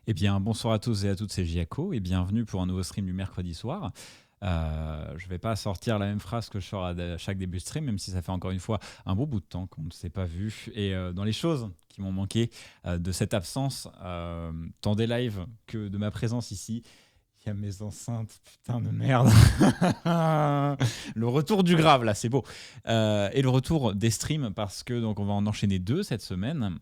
Eh bien, bonsoir à tous et à toutes, c'est Giaco et bienvenue pour un nouveau stream du mercredi soir. Je ne vais pas sortir la même phrase que je sors à chaque début de stream, même si ça fait encore une fois un beau bout de temps qu'on ne s'est pas vu. Et dans les choses qui m'ont manqué de cette absence, tant des lives que de ma présence ici, il y a mes enceintes, putain de merde. Le retour du grave, là, c'est beau. Et le retour des streams, parce que donc on va en enchaîner 2 cette semaine.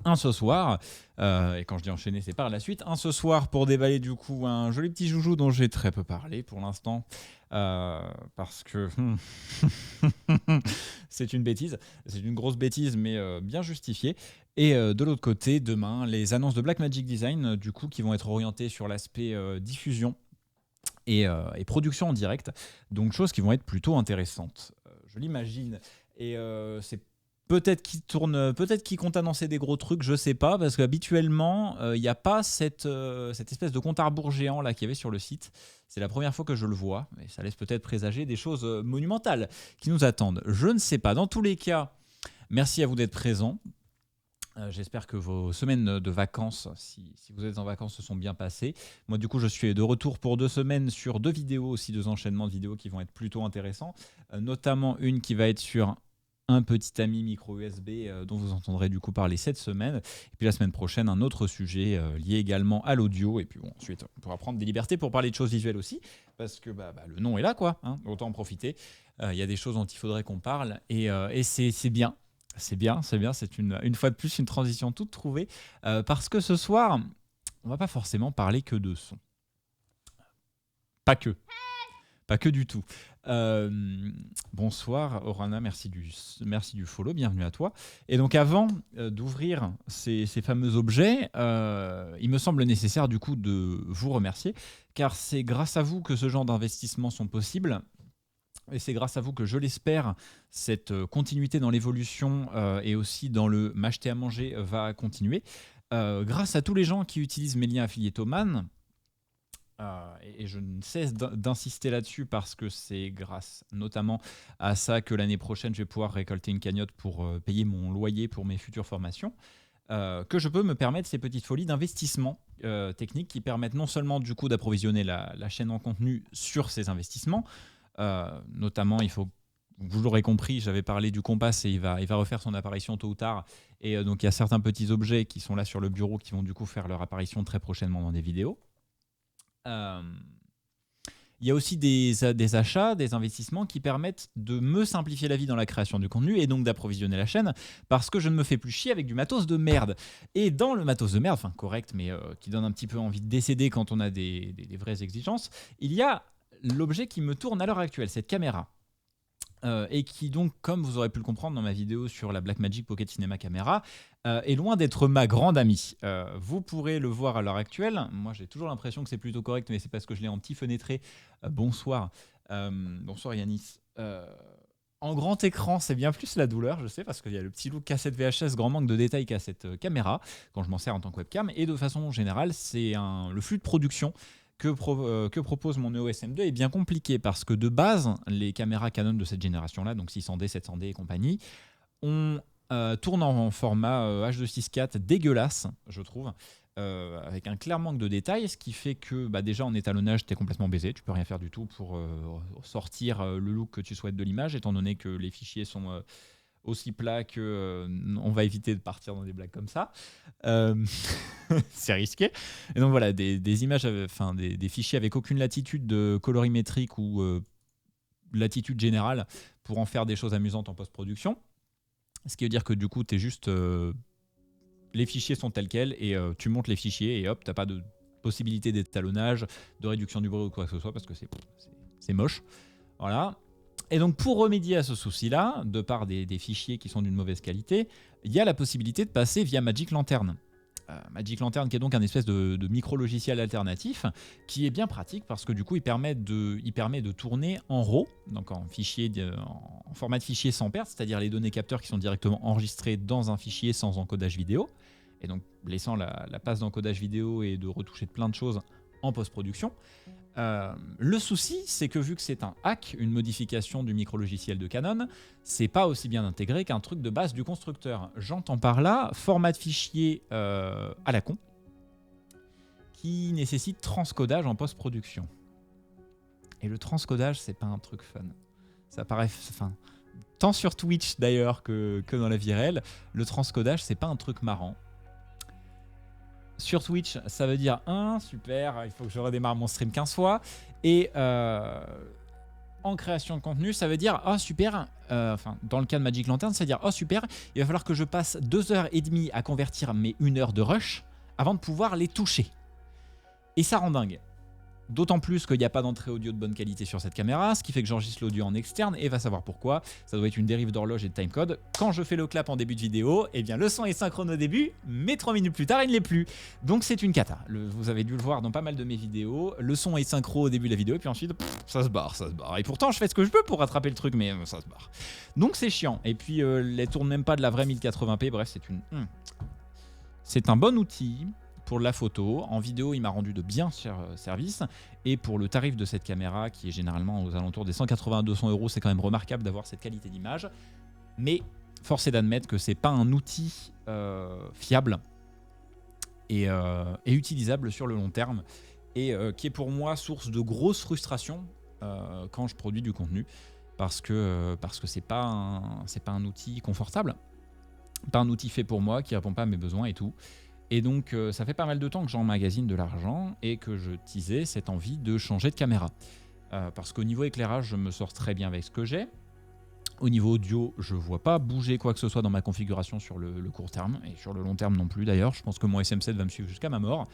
Un ce soir, et quand je dis enchaîner, c'est par la suite. Un ce soir pour déballer du coup un joli petit joujou dont j'ai très peu parlé pour l'instant, parce que c'est une bêtise, c'est une grosse bêtise, mais bien justifiée. Et de l'autre côté, demain, les annonces de Blackmagic Design, du coup, qui vont être orientées sur l'aspect diffusion et production en direct, donc choses qui vont être plutôt intéressantes, je l'imagine. Et c'est peut-être qu'ils comptent annoncer des gros trucs, je sais pas, parce qu'habituellement, il n'y a pas cette espèce de compte à rebours géant là qu'il y avait sur le site. C'est la première fois que je le vois, et ça laisse peut-être présager des choses monumentales qui nous attendent. Je ne sais pas. Dans tous les cas, merci à vous d'être présents. J'espère que vos semaines de vacances, si vous êtes en vacances, se sont bien passées. Moi, du coup, je suis de retour pour 2 semaines sur 2 vidéos aussi, 2 enchaînements de vidéos qui vont être plutôt intéressants. Notamment une qui va être sur un petit ami micro USB dont vous entendrez du coup parler cette semaine. Et puis la semaine prochaine, un autre sujet lié également à l'audio. Et puis bon, ensuite, on pourra prendre des libertés pour parler de choses visuelles aussi, parce que le nom est là, quoi. Hein, autant en profiter. Il y a des choses dont il faudrait qu'on parle. Et c'est bien. C'est bien, c'est bien. C'est une fois de plus une transition toute trouvée. Parce que ce soir, on va pas forcément parler que de son. Pas que. Pas que du tout. Bonsoir Orana, merci du follow, bienvenue à toi. Et donc avant d'ouvrir ces fameux objets, il me semble nécessaire du coup de vous remercier, car c'est grâce à vous que ce genre d'investissements sont possibles. Et c'est grâce à vous que, je l'espère, cette continuité dans l'évolution et aussi dans le m'acheter à manger va continuer. Grâce à tous les gens qui utilisent mes liens affiliatoman, et je ne cesse d'insister là-dessus parce que c'est grâce notamment à ça que l'année prochaine, je vais pouvoir récolter une cagnotte pour payer mon loyer pour mes futures formations, que je peux me permettre ces petites folies d'investissement techniques qui permettent non seulement du coup d'approvisionner la chaîne en contenu sur ces investissements, notamment, vous l'aurez compris, j'avais parlé du Compass et il va refaire son apparition tôt ou tard. Et donc, il y a certains petits objets qui sont là sur le bureau qui vont du coup faire leur apparition très prochainement dans des vidéos. Il y a aussi des achats, des investissements qui permettent de me simplifier la vie dans la création du contenu et donc d'approvisionner la chaîne parce que je ne me fais plus chier avec du matos de merde. Et dans le matos de merde, enfin correct, mais qui donne un petit peu envie de décéder quand on a des vraies exigences, il y a l'objet qui me tourne à l'heure actuelle, cette caméra. Et qui donc, comme vous aurez pu le comprendre dans ma vidéo sur la Blackmagic Pocket Cinema Camera, est loin d'être ma grande amie. Vous pourrez le voir à l'heure actuelle. Moi, j'ai toujours l'impression que c'est plutôt correct, mais c'est parce que je l'ai en petit fenêtré. Bonsoir. Bonsoir Yanis. En grand écran, c'est bien plus la douleur, je sais, parce qu'il y a le petit look cassette VHS, grand manque de détails qu'a cette caméra, quand je m'en sers en tant que webcam. Et de façon générale, c'est le flux de production que propose mon EOS M2 est bien compliqué parce que de base, les caméras Canon de cette génération-là, donc 600D, 700D et compagnie, on tourne en format H264 dégueulasse, je trouve, avec un clair manque de détails, ce qui fait que déjà en étalonnage, tu es complètement baisé, tu peux rien faire du tout pour sortir le look que tu souhaites de l'image, étant donné que les fichiers sont aussi plats que on va éviter de partir dans des blagues comme ça. C'est risqué. Et donc voilà, des images, des fichiers avec aucune latitude de colorimétrique ou latitude générale pour en faire des choses amusantes en post-production. Ce qui veut dire que du coup, t'es juste, les fichiers sont tels quels et tu montes les fichiers et hop, t'as pas de possibilité d'étalonnage, de réduction du bruit ou quoi que ce soit parce que c'est moche. Voilà. Et donc pour remédier à ce souci-là, de par des fichiers qui sont d'une mauvaise qualité, il y a la possibilité de passer via Magic Lantern. Magic Lantern qui est donc un espèce de micro-logiciel alternatif qui est bien pratique parce que du coup il permet de tourner en RAW, donc en format de fichier sans perte, c'est-à-dire les données capteurs qui sont directement enregistrées dans un fichier sans encodage vidéo, et donc laissant la passe d'encodage vidéo et de retoucher de plein de choses en post-production. Le souci, c'est que vu que c'est un hack, une modification du micro-logiciel de Canon, c'est pas aussi bien intégré qu'un truc de base du constructeur. J'entends par là format de fichier à la con, qui nécessite transcodage en post-production. Et le transcodage, c'est pas un truc fun. Ça paraît... Enfin, tant sur Twitch d'ailleurs que dans la vie réelle, le transcodage, c'est pas un truc marrant. Sur Twitch, ça veut dire super, il faut que je redémarre mon stream 15 fois. Et en création de contenu, ça veut dire super, enfin dans le cas de Magic Lantern, ça veut dire super, il va falloir que je passe 2h30 à convertir mes 1 heure de rush avant de pouvoir les toucher. Et ça rend dingue. D'autant plus qu'il n'y a pas d'entrée audio de bonne qualité sur cette caméra, ce qui fait que j'enregistre l'audio en externe et va savoir pourquoi. Ça doit être une dérive d'horloge et de timecode. Quand je fais le clap en début de vidéo, eh bien le son est synchrone au début, mais 3 minutes plus tard, il ne l'est plus. Donc c'est une cata. Vous avez dû le voir dans pas mal de mes vidéos. Le son est synchro au début de la vidéo et puis ensuite, ça se barre. Et pourtant, je fais ce que je peux pour rattraper le truc, mais ça se barre. Donc c'est chiant. Et puis, elle tourne même pas de la vraie 1080p. Bref, c'est un bon outil. Pour la photo, en vidéo, il m'a rendu de bien chers services. Et pour le tarif de cette caméra, qui est généralement aux alentours des 180 à 200 €, c'est quand même remarquable d'avoir cette qualité d'image. Mais force est d'admettre que c'est pas un outil fiable et utilisable sur le long terme. Et qui est pour moi source de grosses frustrations quand je produis du contenu. Parce que c'est pas un outil confortable. Pas un outil fait pour moi, qui répond pas à mes besoins et tout. Et donc, ça fait pas mal de temps que j'emmagasine de l'argent et que je teasais cette envie de changer de caméra. Parce qu'au niveau éclairage, je me sors très bien avec ce que j'ai. Au niveau audio, je ne vois pas bouger quoi que ce soit dans ma configuration sur le court terme, et sur le long terme non plus d'ailleurs. Je pense que mon SM7 va me suivre jusqu'à ma mort.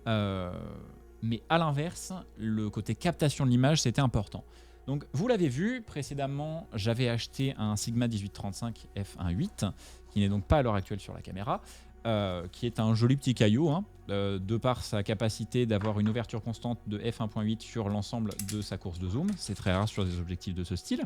Mais à l'inverse, le côté captation de l'image, c'était important. Donc, vous l'avez vu, précédemment, j'avais acheté un Sigma 1835 f1.8, qui n'est donc pas à l'heure actuelle sur la caméra. Qui est un joli petit caillou, de par sa capacité d'avoir une ouverture constante de f1.8 sur l'ensemble de sa course de zoom, c'est très rare sur des objectifs de ce style,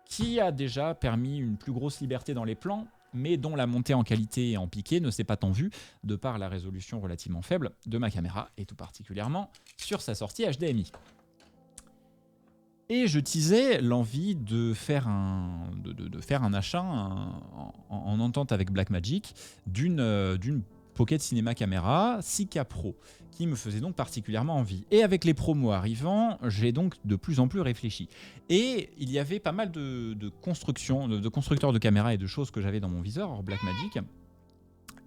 qui a déjà permis une plus grosse liberté dans les plans, mais dont la montée en qualité et en piqué ne s'est pas tant vue, de par la résolution relativement faible de ma caméra, et tout particulièrement sur sa sortie HDMI. Et je teasais l'envie de faire un achat en entente avec Blackmagic d'une Pocket Cinema Camera 6K Pro, qui me faisait donc particulièrement envie. Et avec les promos arrivant, j'ai donc de plus en plus réfléchi. Et il y avait pas mal de constructeurs de caméras et de choses que j'avais dans mon viseur, hors Blackmagic.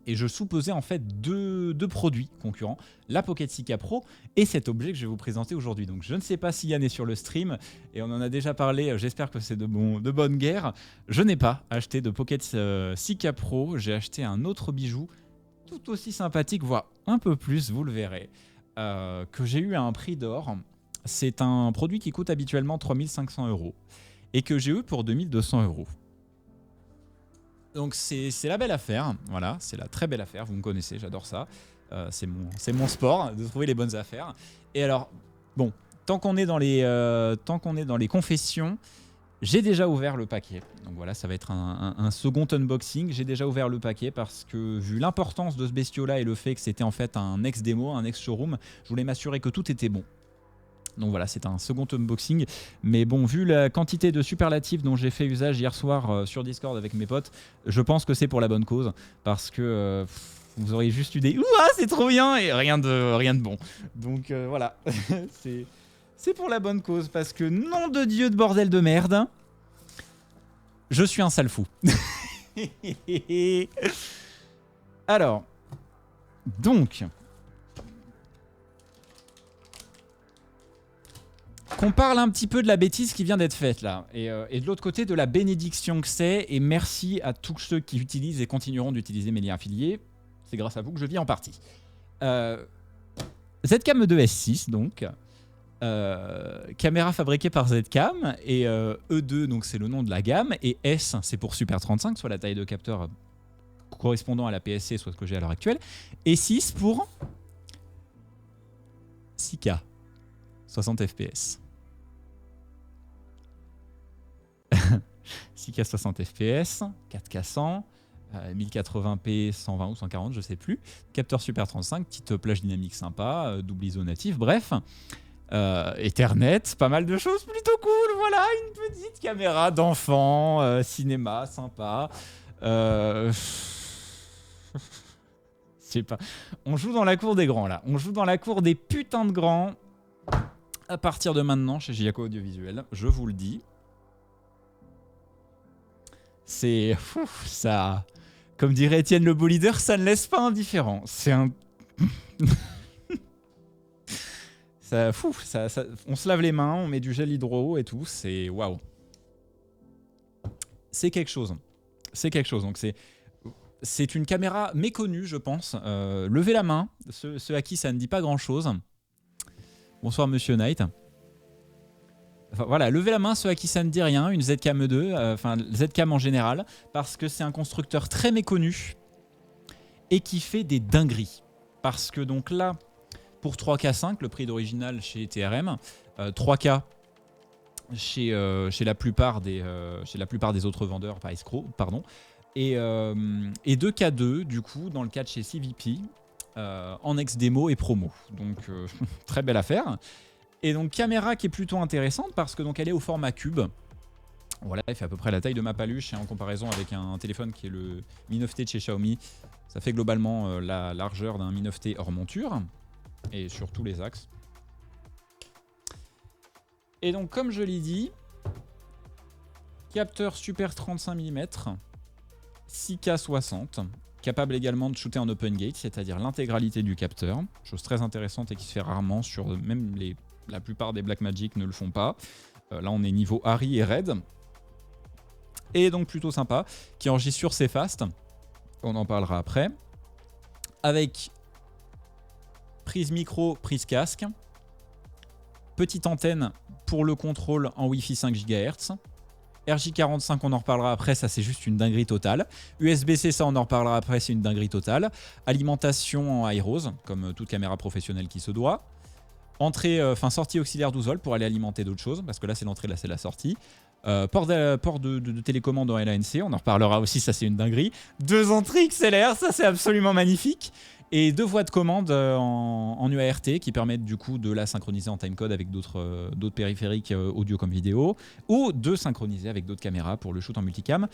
Et je sous-pesais en fait deux produits concurrents, la Pocket 6K Pro et cet objet que je vais vous présenter aujourd'hui. Donc je ne sais pas si Yann est sur le stream, et on en a déjà parlé, j'espère que c'est de bonne guerre. Je n'ai pas acheté de Pocket 6K Pro, j'ai acheté un autre bijou tout aussi sympathique, voire un peu plus, vous le verrez, que j'ai eu à un prix d'or. C'est un produit qui coûte habituellement 3500 € et que j'ai eu pour 2200 €. Donc c'est la belle affaire, voilà, c'est la très belle affaire, vous me connaissez, j'adore ça, c'est mon sport, de trouver les bonnes affaires. Et alors, bon, tant qu'on est dans les confessions, j'ai déjà ouvert le paquet. Donc voilà, ça va être un second unboxing, j'ai déjà ouvert le paquet parce que vu l'importance de ce bestiau-là et le fait que c'était en fait un ex-démo, un ex-showroom, je voulais m'assurer que tout était bon. Donc voilà, c'est un second unboxing. Mais bon, vu la quantité de superlatifs dont j'ai fait usage hier soir sur Discord avec mes potes, je pense que c'est pour la bonne cause. Parce que vous auriez juste eu des « Ouah, c'est trop bien !» et rien de bon. Donc voilà, c'est pour la bonne cause. Parce que, nom de Dieu de bordel de merde, je suis un sale fou. Alors, donc... qu'on parle un petit peu de la bêtise qui vient d'être faite là, et de l'autre côté de la bénédiction que c'est, et merci à tous ceux qui utilisent et continueront d'utiliser mes liens affiliés, c'est grâce à vous que je vis en partie. Zcam E2S6 donc, caméra fabriquée par Zcam, et E2 donc c'est le nom de la gamme, et S c'est pour Super 35, soit la taille de capteur correspondant à la PSC, soit ce que j'ai à l'heure actuelle, et 6 pour 6K, 60 fps. 6K 60 fps, 4K 100, 1080p 120 ou 140, je sais plus. Capteur Super 35, petite plage dynamique sympa, double ISO natif, bref. Ethernet, pas mal de choses plutôt cool, voilà, une petite caméra d'enfant, cinéma, sympa. sais pas. On joue dans la cour des grands, là. On joue dans la cour des putains de grands. À partir de maintenant, chez Giaco Audiovisuel, je vous le dis. C'est... ça... Comme dirait Étienne le beau leader, ça ne laisse pas indifférent. C'est un... ça, on se lave les mains, on met du gel hydro et tout. C'est... Waouh. C'est quelque chose. C'est quelque chose. Donc c'est une caméra méconnue, je pense. Levez la main, ceux à qui ça ne dit pas grand-chose. Bonsoir, Monsieur Knight. Enfin, voilà, levez la main ceux à qui ça ne dit rien, une ZCam 2, enfin ZCam en général, parce que c'est un constructeur très méconnu et qui fait des dingueries. Parce que donc là, pour 3K5, le prix d'original chez TRM, 3K chez la plupart des autres vendeurs, pas escrocs, pardon, et 2K2 du coup dans le cas de chez CVP en ex-démo et promo. Donc très belle affaire. Et donc caméra qui est plutôt intéressante parce que donc elle est au format cube. Voilà, elle fait à peu près la taille de ma paluche et en comparaison avec un téléphone qui est le Mi 9T de chez Xiaomi, ça fait globalement la largeur d'un Mi 9T hors monture et sur tous les axes. Et donc comme je l'ai dit, capteur super 35 mm, 6K 60, capable également de shooter en open gate, c'est-à-dire l'intégralité du capteur, chose très intéressante et qui se fait rarement sur même la plupart des Blackmagic ne le font pas. Là on est niveau Harry et Red. Et donc plutôt sympa, qui enregistre sur C-Fast, on en parlera après, avec prise micro, prise casque, petite antenne pour le contrôle en Wi-Fi 5 GHz, RJ45 on en reparlera après, ça c'est juste une dinguerie totale, USB-C ça on en reparlera après, c'est une dinguerie totale, alimentation en high rose, comme toute caméra professionnelle qui se doit, sortie auxiliaire 12 volts pour aller alimenter d'autres choses, parce que là c'est l'entrée, là c'est la sortie. Port de télécommande en LANC, on en reparlera aussi, ça c'est une dinguerie. 2 entrées XLR, ça c'est absolument magnifique. Et 2 voies de commande en UART qui permettent du coup de la synchroniser en timecode avec d'autres périphériques audio comme vidéo, ou de synchroniser avec d'autres caméras pour le shoot en multicam.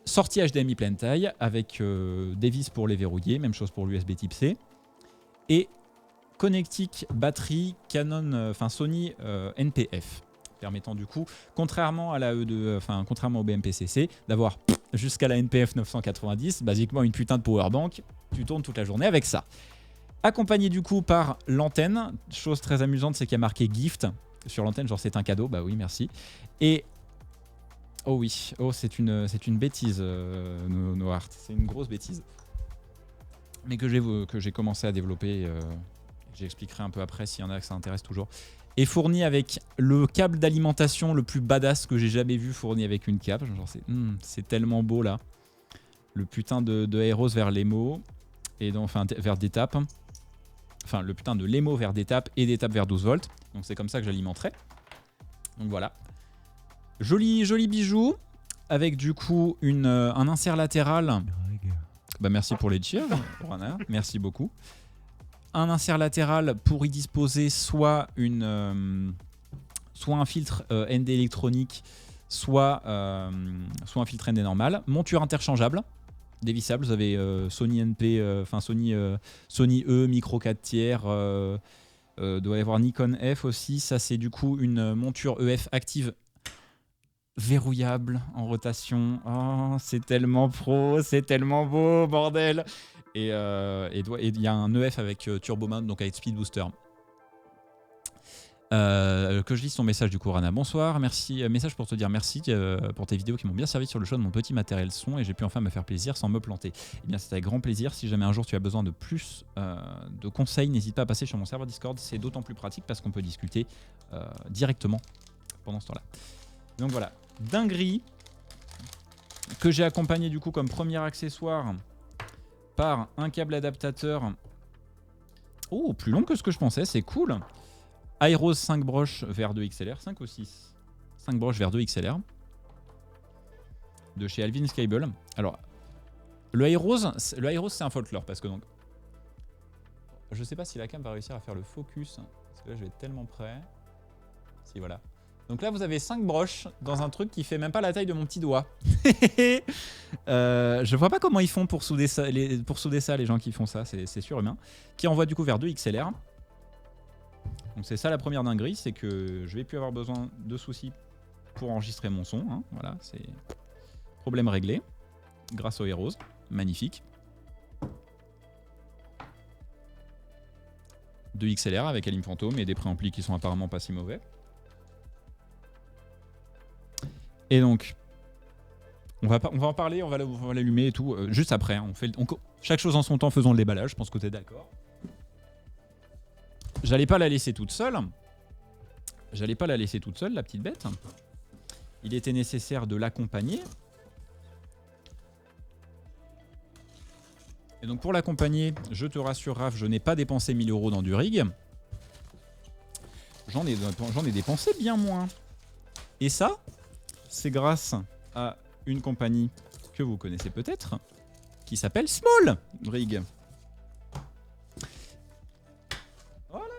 Sortie HDMI pleine taille avec des vis pour les verrouiller, même chose pour l'USB type C. Et connectique batterie Canon, Sony NPF. Permettant du coup, contrairement à la E2, contrairement au BMPCC, d'avoir jusqu'à la NPF 990, basiquement une putain de powerbank, tu tournes toute la journée avec ça. Accompagné du coup par l'antenne, chose très amusante, c'est qu'il y a marqué gift sur l'antenne, genre c'est un cadeau, bah oui merci. Et oh oui, oh c'est une bêtise, Noart, c'est une grosse bêtise, mais que j'ai commencé à développer, j'expliquerai un peu après s'il y en a que ça intéresse toujours. Et fourni avec le câble d'alimentation le plus badass que j'ai jamais vu fourni avec une cape. Genre c'est tellement beau là. Le putain de Aeros vers l'EMO. Et donc, vers des tapes. Enfin, le putain de l'EMO vers des tapes et des tapes vers 12 volts. Donc c'est comme ça que j'alimenterai. Donc voilà. Joli bijou. Avec du coup un insert latéral. Bah, merci pour les cheers, Rana. Merci beaucoup. Un insert latéral pour y disposer soit un filtre ND électronique, soit un filtre ND normal. Monture interchangeable, dévissable. Vous avez Sony NP, Sony E, micro 4 tiers. Doit y avoir Nikon F aussi. Ça, c'est du coup une monture EF active verrouillable en rotation. Oh, c'est tellement pro, c'est tellement beau, bordel! Et il y a un EF avec Turbo Mount, donc avec Speed Booster. Que je lise ton message du coup, Rana. Bonsoir, merci. Message pour te dire merci pour tes vidéos qui m'ont bien servi sur le choix de mon petit matériel son et j'ai pu enfin me faire plaisir sans me planter. Eh bien, c'est avec grand plaisir. Si jamais un jour tu as besoin de plus de conseils, n'hésite pas à passer sur mon serveur Discord. C'est d'autant plus pratique parce qu'on peut discuter directement pendant ce temps-là. Donc voilà, dinguerie que j'ai accompagné du coup comme premier accessoire par un câble adaptateur. Oh, plus long que ce que je pensais, c'est cool. Aeros 5 broches vers 2 XLR, 5 ou 6 5 broches vers 2 XLR. De chez Alvin's Cable. Alors, le Aeros c'est un folklore parce que donc... Je sais pas si la cam va réussir à faire le focus. Parce que là, je vais être tellement près. Si, voilà. Donc là, vous avez 5 broches dans un truc qui fait même pas la taille de mon petit doigt. Je vois pas comment ils font pour souder ça, les gens qui font ça, c'est surhumain. Qui envoie du coup vers 2 XLR. Donc c'est ça la première dinguerie, c'est que je vais plus avoir besoin de soucis pour enregistrer mon son. Hein. Voilà, c'est problème réglé grâce au Heroes. Magnifique. 2 XLR avec Alim Phantom et des préamplis qui sont apparemment pas si mauvais. Et donc, on va en parler, on va l'allumer et tout, juste après. Hein, chaque chose en son temps, faisons le déballage, je pense que tu es d'accord. J'allais pas la laisser toute seule. La petite bête. Il était nécessaire de l'accompagner. Et donc pour l'accompagner, je te rassure Raph, je n'ai pas dépensé 1000 € dans du rig. J'en ai dépensé bien moins. Et ça, c'est grâce à une compagnie que vous connaissez peut-être, qui s'appelle Small Rig. Voilà.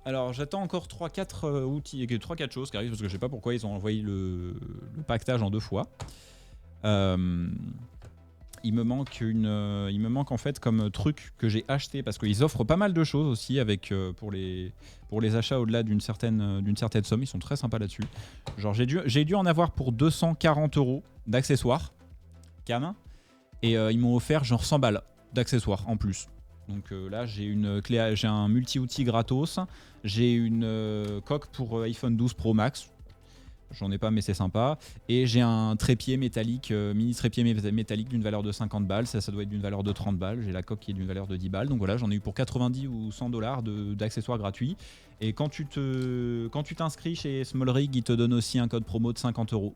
Alors j'attends encore 3-4 outils, 3-4 choses qui arrivent, parce que je sais pas pourquoi ils ont envoyé le pactage en 2 fois. Il me manque en fait comme truc que j'ai acheté, parce qu'ils offrent pas mal de choses aussi avec, pour les achats au-delà d'une certaine somme. Ils sont très sympas là-dessus. Genre j'ai dû en avoir pour 240 € d'accessoires cam, et ils m'ont offert genre 100 balles d'accessoires en plus. Donc là j'ai un multi-outil gratos, j'ai une coque pour iPhone 12 Pro Max. J'en ai pas mais c'est sympa. Et j'ai un trépied métallique, mini trépied métallique d'une valeur de 50 balles. Ça doit être d'une valeur de 30 balles. J'ai la coque qui est d'une valeur de 10 balles. Donc voilà, j'en ai eu pour 90 ou 100 $ d'accessoires gratuits. Et quand tu t'inscris chez Small Rig, ils te donnent aussi un code promo de 50 €.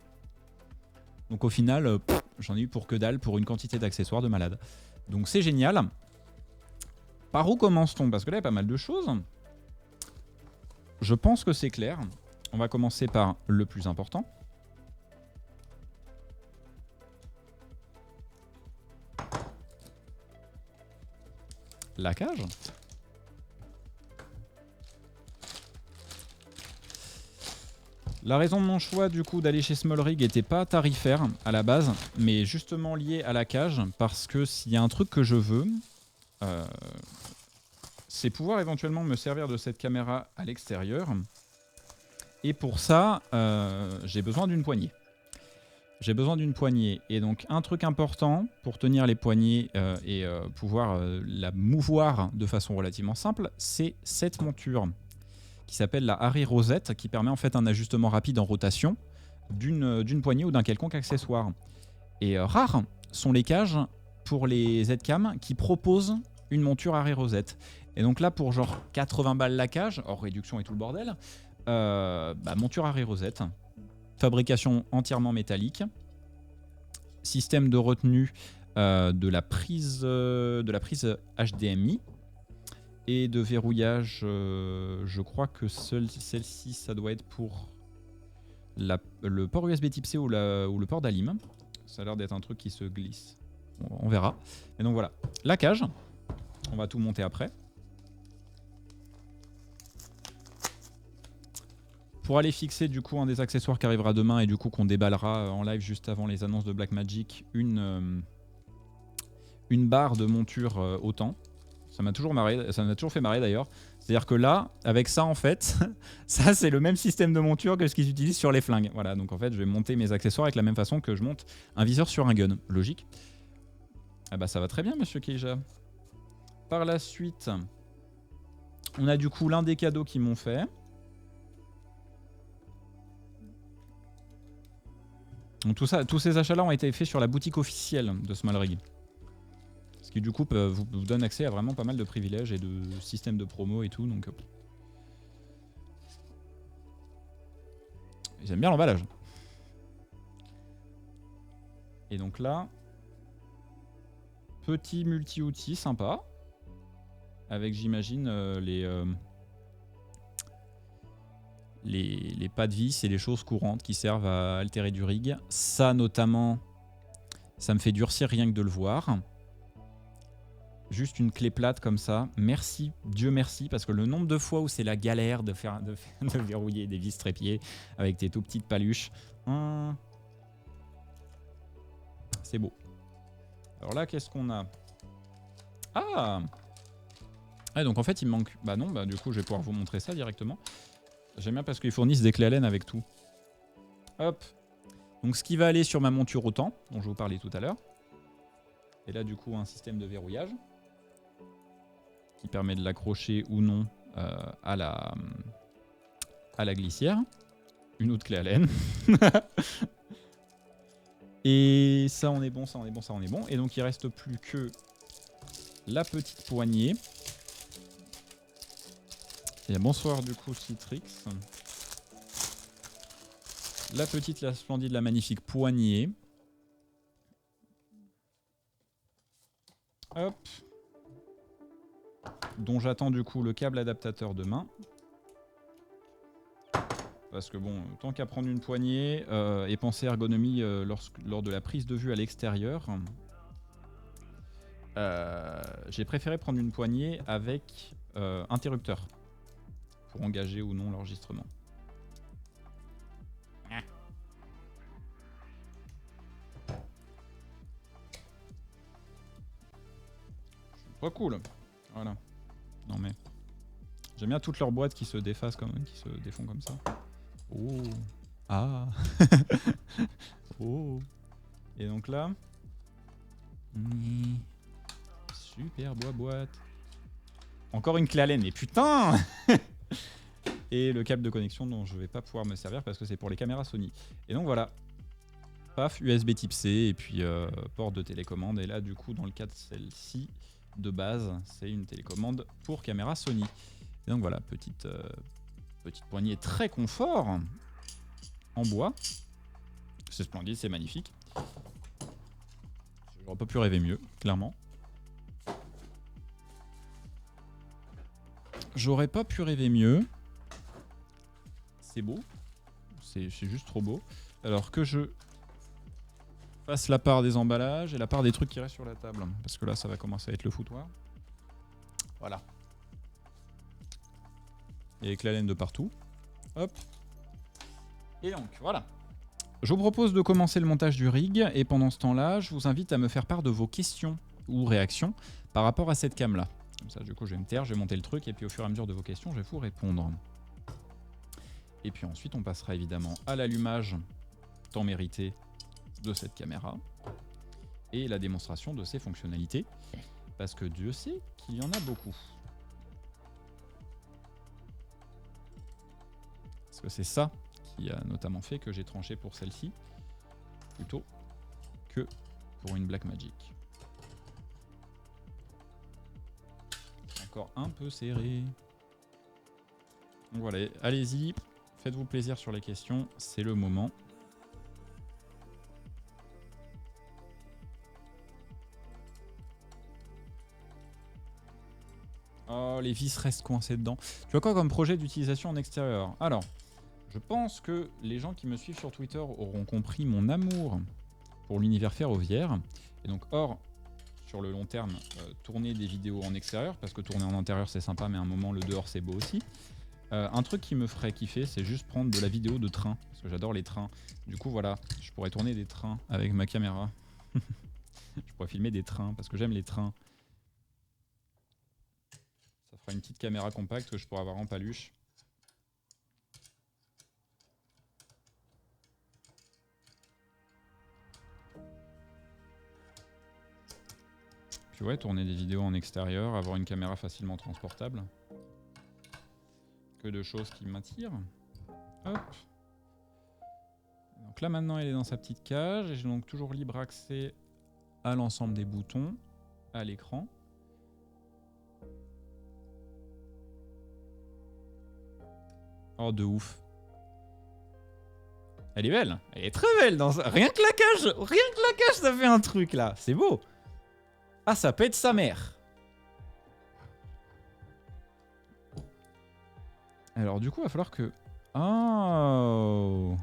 Donc au final, j'en ai eu pour que dalle pour une quantité d'accessoires de malade. Donc c'est génial. Par où commence-t-on? Parce que là, il y a pas mal de choses. Je pense que c'est clair. On va commencer par le plus important. La cage. La raison de mon choix du coup d'aller chez Small Rig n'était pas tarifaire à la base, mais justement lié à la cage, parce que s'il y a un truc que je veux, c'est pouvoir éventuellement me servir de cette caméra à l'extérieur. Et pour ça, j'ai besoin d'une poignée. Et donc un truc important pour tenir les poignées et pouvoir la mouvoir de façon relativement simple, c'est cette monture qui s'appelle la Harry Rosette, qui permet en fait un ajustement rapide en rotation d'une poignée ou d'un quelconque accessoire. Et rares sont les cages pour les Z-Cam qui proposent une monture Harry Rosette. Et donc là, pour genre 80 balles la cage, hors réduction et tout le bordel, monture Harry Rosette, fabrication entièrement métallique, système de retenue de la prise HDMI et de verrouillage. Je crois que celle-ci, ça doit être pour le port USB Type C ou le port d'Alim. Ça a l'air d'être un truc qui se glisse. On verra. Et donc voilà, la cage. On va tout monter après. Pour aller fixer du coup un des accessoires qui arrivera demain et du coup qu'on déballera en live juste avant les annonces de Blackmagic, une barre de monture autant. Ça m'a toujours fait marrer d'ailleurs. C'est-à-dire que là, avec ça en fait, ça c'est le même système de monture que ce qu'ils utilisent sur les flingues. Voilà, donc en fait je vais monter mes accessoires avec la même façon que je monte un viseur sur un gun. Logique. Ah bah ça va très bien monsieur Keija. Par la suite, on a du coup l'un des cadeaux qu'ils m'ont fait. Donc tous ces achats-là ont été faits sur la boutique officielle de Small Rig. Ce qui du coup vous donne accès à vraiment pas mal de privilèges et de systèmes de promo et tout. Donc j'aime bien l'emballage. Et donc là, petit multi-outil sympa. Avec j'imagine les pas de vis et les choses courantes qui servent à altérer du rig. Ça notamment, ça me fait durcir rien que de le voir. Juste une clé plate comme ça. Merci, Dieu merci, parce que le nombre de fois où c'est la galère de verrouiller des vis trépieds avec tes tout petites paluches. C'est beau. Alors là, qu'est-ce qu'on a? Ah! Ah, donc en fait, il me manque... Bah non, bah du coup, je vais pouvoir vous montrer ça directement. J'aime bien parce qu'ils fournissent des clés à laine avec tout. Hop. Donc ce qui va aller sur ma monture au temps, dont je vous parlais tout à l'heure. Et là, du coup, un système de verrouillage qui permet de l'accrocher ou non à la glissière. Une autre clé à laine. Et ça, on est bon, ça, on est bon, ça, on est bon. Et donc, il reste plus que la petite poignée. Et bonsoir, du coup, Citrix. La petite, la splendide, la magnifique poignée. Hop. Dont j'attends du coup le câble adaptateur de main. Parce que bon, tant qu'à prendre une poignée et penser ergonomie lors de la prise de vue à l'extérieur, j'ai préféré prendre une poignée avec interrupteur pour engager ou non l'enregistrement. Trop cool. Voilà. Non mais j'aime bien toutes leurs boîtes qui se défacent qui se défont comme ça. Oh. Ah. Oh. Et donc là. Super boîte. Encore une clé à laine. Et putain. Et le câble de connexion dont je vais pas pouvoir me servir parce que c'est pour les caméras Sony. Et donc voilà. Paf, USB type C et puis port de télécommande. Et là du coup dans le cas de celle-ci, de base, c'est une télécommande pour caméra Sony. Et donc voilà, petite poignée très confort en bois. C'est splendide, c'est magnifique. J'aurais pas pu rêver mieux, clairement. J'aurais pas pu rêver mieux. C'est beau. C'est juste trop beau. Alors que je fasse la part des emballages et la part des trucs qui restent sur la table. Parce que là, ça va commencer à être le foutoir. Voilà. Et avec la laine de partout. Hop. Et donc, voilà. Je vous propose de commencer le montage du rig. Et pendant ce temps-là, je vous invite à me faire part de vos questions ou réactions par rapport à cette cam-là. Comme ça, du coup, je vais me taire, je vais monter le truc. Et puis, au fur et à mesure de vos questions, je vais vous répondre. Et puis ensuite, on passera évidemment à l'allumage tant mérité de cette caméra et la démonstration de ses fonctionnalités, parce que Dieu sait qu'il y en a beaucoup. Parce que c'est ça qui a notamment fait que j'ai tranché pour celle-ci, plutôt que pour une Blackmagic. Encore un peu serré. Donc voilà, allez-y, faites-vous plaisir sur les questions, c'est le moment. Oh, les vis restent coincées dedans. Tu vois quoi comme projet d'utilisation en extérieur? Alors, je pense que les gens qui me suivent sur Twitter auront compris mon amour pour l'univers ferroviaire. Et donc, sur le long terme, tourner des vidéos en extérieur, parce que tourner en intérieur c'est sympa, mais à un moment le dehors c'est beau aussi. Un truc qui me ferait kiffer, c'est juste prendre de la vidéo de train, parce que j'adore les trains. Du coup, voilà, je pourrais tourner des trains avec ma caméra. Je pourrais filmer des trains, parce que j'aime les trains. Ça fera une petite caméra compacte que je pourrais avoir en paluche. Puis ouais, tourner des vidéos en extérieur, avoir une caméra facilement transportable. Que de choses qui m'attirent. Hop. Donc là maintenant elle est dans sa petite cage et j'ai donc toujours libre accès à l'ensemble des boutons, à l'écran. Oh de ouf. Elle est belle, elle est très belle dans ça. Rien que la cage ça fait un truc là, c'est beau. Ah ça peut être sa mère. Alors du coup il va falloir que... Oh.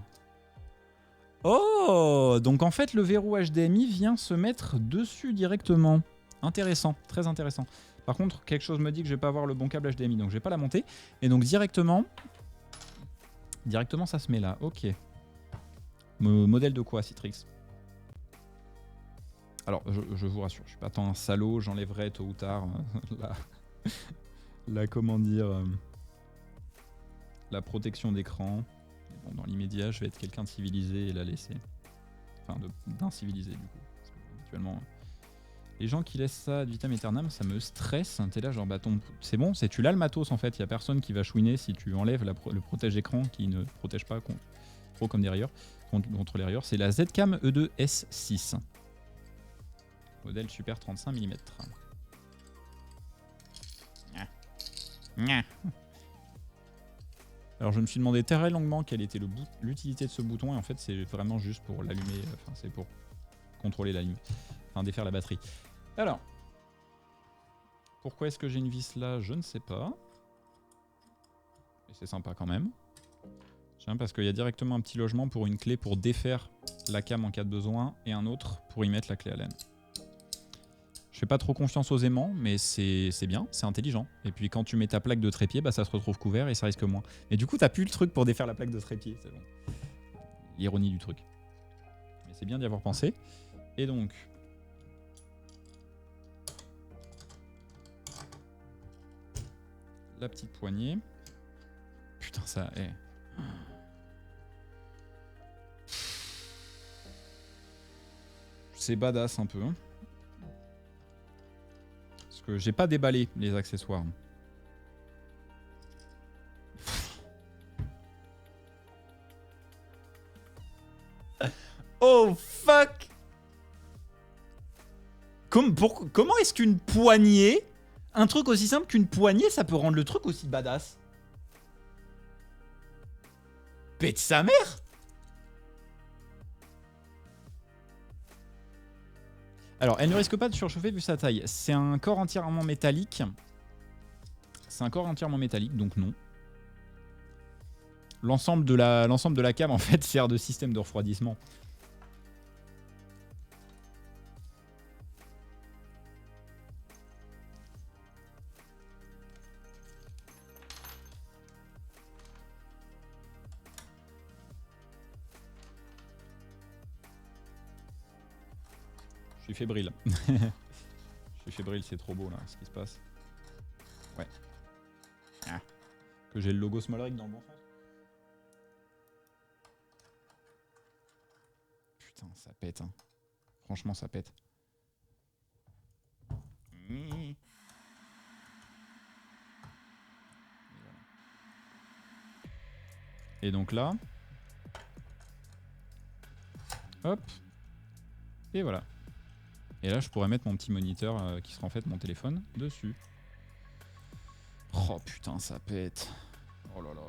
Oh, donc en fait le verrou HDMI vient se mettre dessus directement. Intéressant, très intéressant. Par contre, quelque chose me dit que je vais pas avoir le bon câble HDMI, donc je vais pas la monter. Et donc directement ça se met là. Ok. Modèle de quoi, Citrix? Alors, je vous rassure, je suis pas tant un salaud, j'enlèverai tôt ou tard comment dire, la protection d'écran. Bon, dans l'immédiat, je vais être quelqu'un de civilisé et la laisser. Enfin, d'incivilisé, du coup. Parce que, actuellement, les gens qui laissent ça ad vitam aeternam, ça me stresse. T'es là, genre, bah, c'est bon, tu l'as le matos en fait. Il y a personne qui va chouiner si tu enlèves le protège écran qui ne protège pas trop comme des rayures, contre les rayures. C'est la Zcam E2 S6. Modèle Super 35 mm. Alors je me suis demandé très longuement quelle était l'utilité de ce bouton et en fait c'est vraiment juste pour l'allumer, enfin c'est pour contrôler l'allumée, enfin défaire la batterie. Alors, pourquoi est-ce que j'ai une vis là? Je ne sais pas. Mais c'est sympa quand même. J'aime parce qu'il y a directement un petit logement pour une clé pour défaire la cam en cas de besoin et un autre pour y mettre la clé Allen. Je fais pas trop confiance aux aimants, mais c'est bien, c'est intelligent. Et puis quand tu mets ta plaque de trépied, bah ça se retrouve couvert et ça risque moins. Et du coup, t'as plus le truc pour défaire la plaque de trépied. C'est bon. L'ironie du truc. Mais c'est bien d'y avoir pensé. Et donc... la petite poignée. Putain, ça est... C'est badass un peu. Parce que j'ai pas déballé les accessoires. Oh fuck! Comment est-ce qu'une poignée, un truc aussi simple qu'une poignée, ça peut rendre le truc aussi badass? Pète sa mère! Alors, elle ne risque pas de surchauffer vu sa taille. C'est un corps entièrement métallique. C'est un corps entièrement métallique, donc non. L'ensemble de la cam, en fait, sert de système de refroidissement. Je suis fébrile. Je suis fébrile, c'est trop beau là, ce qui se passe. Ouais. Ah. Que j'ai le logo Smolric dans le bon sens. Putain, ça pète. Hein. Franchement, ça pète. Et donc là. Hop. Et voilà. Et là, je pourrais mettre mon petit moniteur qui sera en fait mon téléphone dessus. Oh putain, ça pète. Oh là là.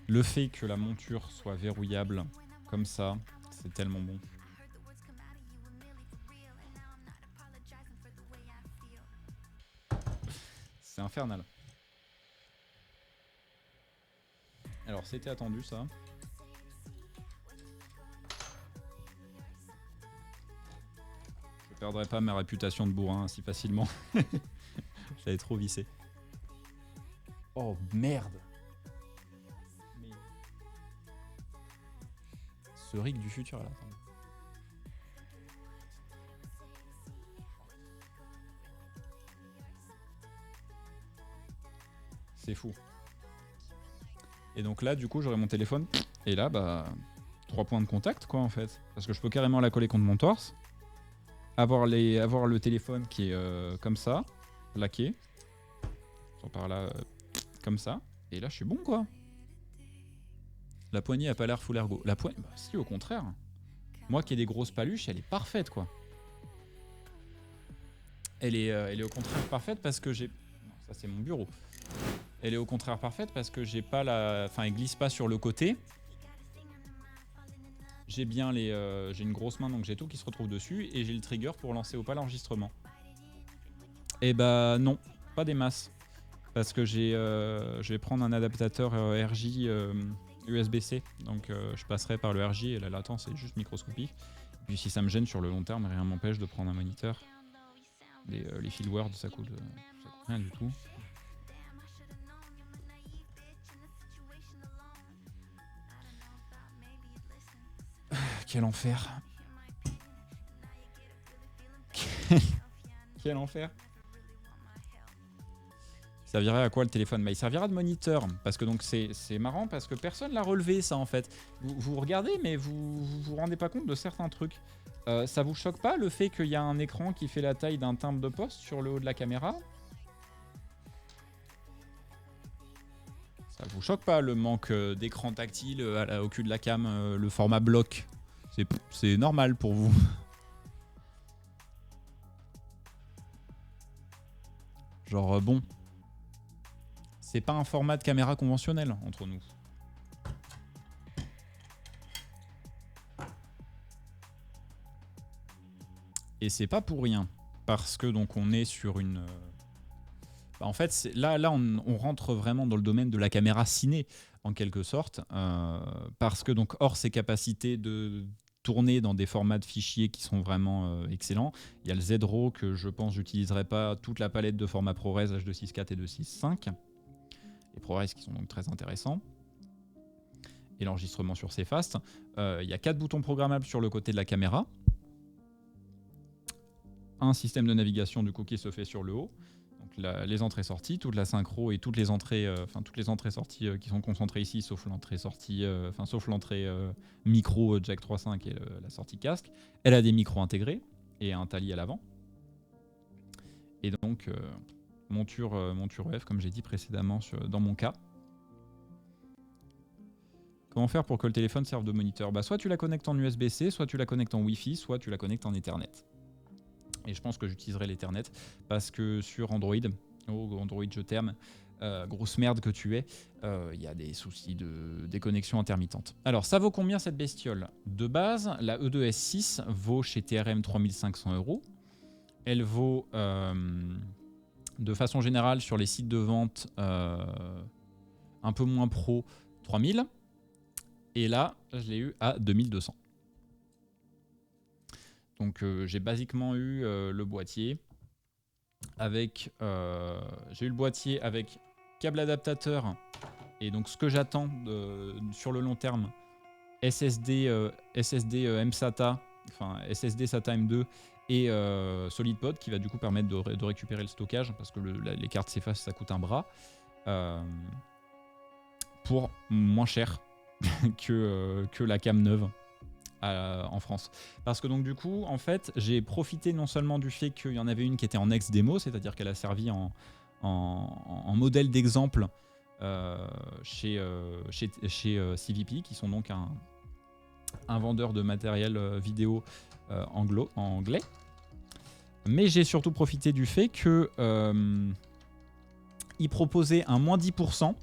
Le fait que la monture soit verrouillable comme ça, c'est tellement bon. C'est infernal. Alors c'était attendu ça. Je perdrai pas ma réputation de bourrin si facilement. J'avais trop vissé. Oh merde. Mais... ce rig du futur là. C'est fou. Et donc là, du coup, j'aurai mon téléphone. Et là, bah, 3 points de contact, quoi, en fait. Parce que je peux carrément la coller contre mon torse. Avoir le téléphone qui est comme ça, laqué. Par là, comme ça. Et là, je suis bon, quoi. La poignée a pas l'air full ergo. La poignée, bah, si, au contraire. Moi qui ai des grosses paluches, elle est parfaite, quoi. Elle est au contraire parfaite parce que j'ai... Non, ça, c'est mon bureau. Elle est au contraire parfaite parce que j'ai pas la... Enfin, elle glisse pas sur le côté. J'ai bien les... j'ai une grosse main, donc j'ai tout qui se retrouve dessus. Et j'ai le trigger pour lancer au pas l'enregistrement. Eh bah non, pas des masses. Parce que je vais prendre un adaptateur RJ USB-C. Donc je passerai par le RJ et la latence est juste microscopique. Et puis si ça me gêne sur le long terme, rien m'empêche de prendre un moniteur. Les fils Word, ça coûte rien du tout. Quel enfer. Quel enfer. Il servirait à quoi le téléphone? Bah, il servira de moniteur, parce que donc c'est marrant, parce que personne l'a relevé ça en fait. Vous regardez, mais vous rendez pas compte de certains trucs. Ça vous choque pas le fait qu'il y a un écran qui fait la taille d'un timbre de poste sur le haut de la caméra? Ça vous choque pas le manque d'écran tactile au cul de la cam, le format bloc? C'est normal pour vous. Genre bon, c'est pas un format de caméra conventionnel entre nous. Et c'est pas pour rien, parce que donc on est sur une... en fait, là on rentre vraiment dans le domaine de la caméra ciné, en quelque sorte, parce que donc hors ses capacités de tourner dans des formats de fichiers qui sont vraiment excellents, il y a le Z-RAW que je pense j'utiliserai pas toute la palette de formats ProRes H264 et 265, les ProRes qui sont donc très intéressants, et l'enregistrement sur Cfast. Il y a 4 boutons programmables sur le côté de la caméra, un système de navigation du coup qui se fait sur le haut, donc les entrées-sorties, toute la synchro et toutes les entrées-sorties qui sont concentrées ici, sauf l'entrée-sortie, sauf l'entrée micro jack 3.5 et la sortie casque. Elle a des micros intégrés et un tali à l'avant. Et donc monture EF comme j'ai dit précédemment dans mon cas. Comment faire pour que le téléphone serve de moniteur? Bah, soit tu la connectes en USB-C, soit tu la connectes en Wi-Fi, soit tu la connectes en Ethernet. Et je pense que j'utiliserai l'Ethernet parce que sur Android, Android je t'aime, grosse merde que tu es, il y a des soucis de déconnexion intermittente. Alors ça vaut combien cette bestiole? De base, la E2S6 vaut chez TRM 3500 €. Elle vaut de façon générale sur les sites de vente un peu moins pro 3000. Et là, je l'ai eu à 2200. Donc j'ai basiquement eu le boîtier avec... j'ai eu le boîtier avec câble adaptateur et donc ce que j'attends sur le long terme, SSD mSATA, enfin SSD SATA M2 et SolidPod qui va du coup permettre de récupérer le stockage parce que les cartes Cfast ça coûte un bras pour moins cher que la cam neuve. En France. Parce que donc du coup, en fait, j'ai profité non seulement du fait qu'il y en avait une qui était en ex-démo, c'est-à-dire qu'elle a servi en modèle d'exemple chez CVP, qui sont donc un vendeur de matériel vidéo anglais. Mais j'ai surtout profité du fait que il proposait un moins 10%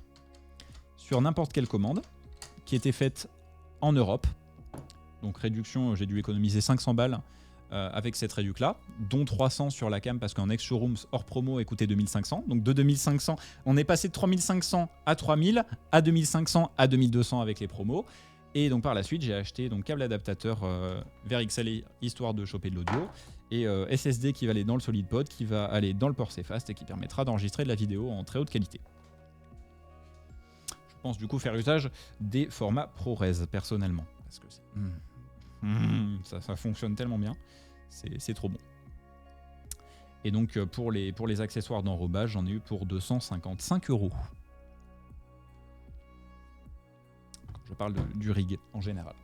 sur n'importe quelle commande qui était faite en Europe. Donc réduction, j'ai dû économiser 500 balles avec cette réduc là, dont 300 sur la cam parce qu'en ex-showroom hors promo elle coûtait 2500. Donc de 2500, on est passé de 3500 à 3000, à 2500 à 2200 avec les promos. Et donc par la suite, j'ai acheté donc câble adaptateur vers XLR histoire de choper de l'audio et SSD qui va aller dans le SolidPod, qui va aller dans le port Cfast et qui permettra d'enregistrer de la vidéo en très haute qualité. Je pense du coup faire usage des formats ProRes personnellement parce que ça fonctionne tellement bien, c'est trop bon. Et donc pour les accessoires d'enrobage, j'en ai eu pour 255 €. Je parle du rig en général.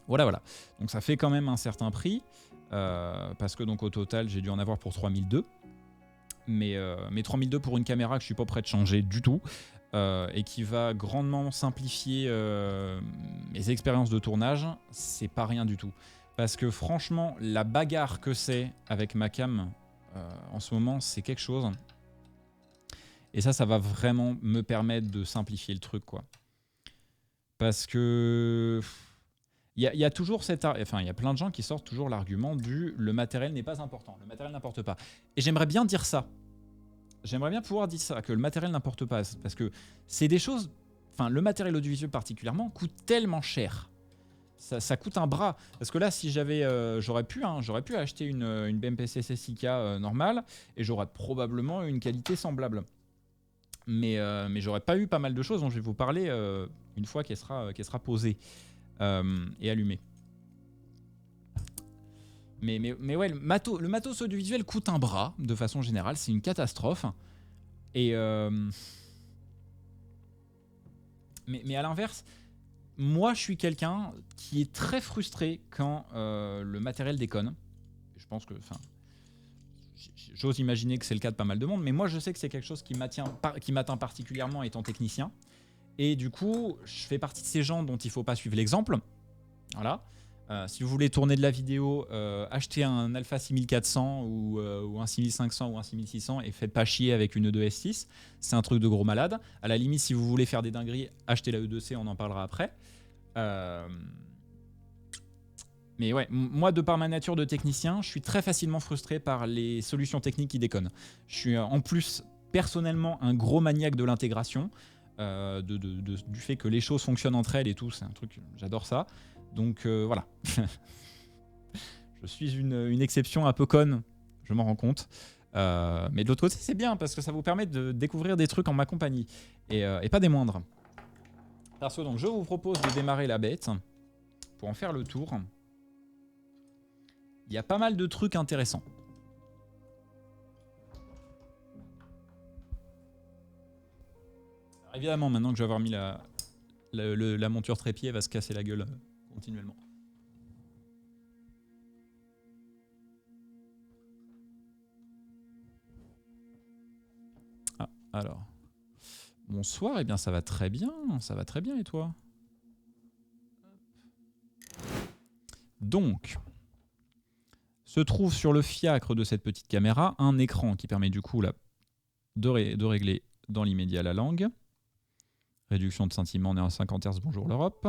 Voilà. Donc ça fait quand même un certain prix, parce que donc au total j'ai dû en avoir pour 3002. Mais 3002 pour une caméra que je suis pas prêt de changer du tout. Et qui va grandement simplifier mes expériences de tournage, c'est pas rien du tout. Parce que franchement, la bagarre que c'est avec ma cam en ce moment, c'est quelque chose. Et ça va vraiment me permettre de simplifier le truc, quoi. Parce que y a toujours enfin, il y a plein de gens qui sortent toujours l'argument du le matériel n'est pas important, le matériel n'importe pas. Et j'aimerais bien dire ça. J'aimerais bien pouvoir dire ça, que le matériel n'importe pas, parce que c'est des choses. Enfin, le matériel audiovisuel particulièrement coûte tellement cher. Ça coûte un bras. Parce que là, si j'avais, j'aurais pu acheter une BMPC SSIK normale et j'aurais probablement une qualité semblable. Mais j'aurais pas eu pas mal de choses dont je vais vous parler une fois qu'elle sera posée et allumée. Mais ouais, le matos audiovisuel coûte un bras, de façon générale. C'est une catastrophe. Et mais à l'inverse, moi, je suis quelqu'un qui est très frustré quand le matériel déconne. Je pense que, enfin, j'ose imaginer que c'est le cas de pas mal de monde, mais moi, je sais que c'est quelque chose qui m'atteint particulièrement étant technicien. Et du coup, je fais partie de ces gens dont il ne faut pas suivre l'exemple. Voilà. Si vous voulez tourner de la vidéo, achetez un Alpha 6400 ou un 6500 ou un 6600 et faites pas chier avec une E2S6. C'est un truc de gros malade. À la limite, si vous voulez faire des dingueries, achetez la E2C, on en parlera après. Mais ouais, moi, de par ma nature de technicien, je suis très facilement frustré par les solutions techniques qui déconnent. Je suis en plus personnellement un gros maniaque de l'intégration, du fait que les choses fonctionnent entre elles et tout. C'est un truc, j'adore ça. Donc voilà. Je suis une exception un peu conne, je m'en rends compte. Mais de l'autre côté, c'est bien parce que ça vous permet de découvrir des trucs en ma compagnie et pas des moindres. Perso, donc je vous propose de démarrer la bête pour en faire le tour. Il y a pas mal de trucs intéressants. Alors, évidemment, maintenant que je vais avoir mis la monture trépied, elle va se casser la gueule continuellement. Ah, alors. Bonsoir, eh bien ça va très bien et toi? Donc, se trouve sur le fiacre de cette petite caméra un écran qui permet du coup là, de régler dans l'immédiat la langue. Réduction de scintillement, on est à 50 Hz, bonjour l'Europe.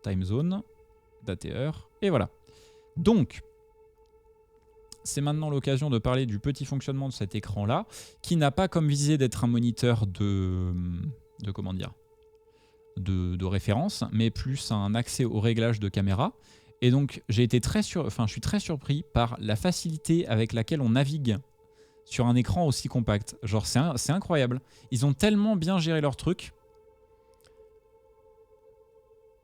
Time zone, date et heure, et voilà. Donc, c'est maintenant l'occasion de parler du petit fonctionnement de cet écran-là, qui n'a pas comme visée d'être un moniteur de comment dire, de référence, mais plus un accès au réglage de caméra. Et donc, je suis très surpris par la facilité avec laquelle on navigue sur un écran aussi compact. Genre, c'est incroyable. Ils ont tellement bien géré leur truc.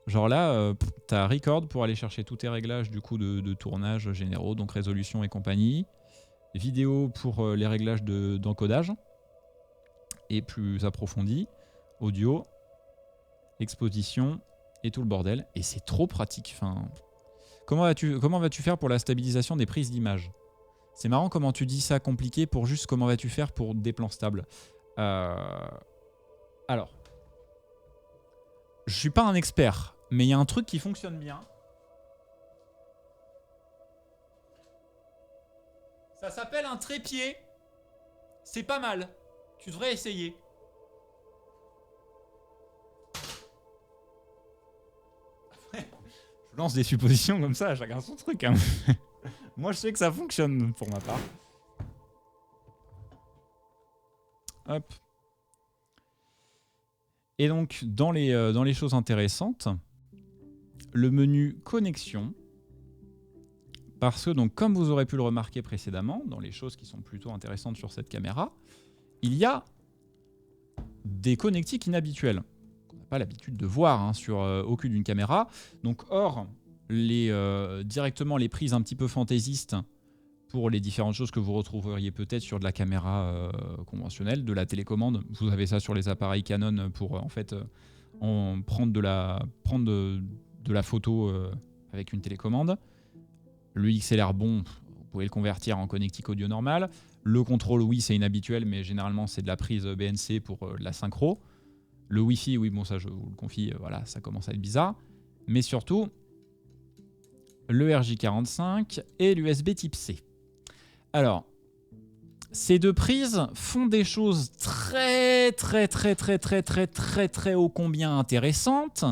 Genre là, tu as Record pour aller chercher tous tes réglages du coup de tournage généraux, donc résolution et compagnie. Vidéo pour les réglages d'encodage et plus approfondi. Audio, exposition et tout le bordel. Et c'est trop pratique. Enfin, comment vas-tu faire pour la stabilisation des prises d'image? C'est marrant comment tu dis ça compliqué pour juste comment vas-tu faire pour des plans stables. Alors, je suis pas un expert, mais il y a un truc qui fonctionne bien. Ça s'appelle un trépied. C'est pas mal. Tu devrais essayer. Je lance des suppositions comme ça, chacun son truc. Hein. Moi, je sais que ça fonctionne pour ma part. Hop. Et donc, dans les choses intéressantes, le menu connexion. Parce que, donc, comme vous aurez pu le remarquer précédemment, dans les choses qui sont plutôt intéressantes sur cette caméra, il y a des connectiques inhabituels qu'on n'a pas l'habitude de voir hein, sur aucune d'une caméra. Donc, hors directement les prises un petit peu fantaisistes pour les différentes choses que vous retrouveriez peut-être sur de la caméra conventionnelle, de la télécommande. Vous avez ça sur les appareils Canon pour en fait prendre de la photo avec une télécommande. Le XLR, bon, vous pouvez le convertir en connectique audio normal. Le contrôle, oui, c'est inhabituel, mais généralement, c'est de la prise BNC pour la synchro. Le Wi-Fi, oui, bon, ça, je vous le confie, voilà, ça commence à être bizarre. Mais surtout, le RJ45 et l'USB type C. Alors, ces deux prises font des choses très ô combien intéressantes,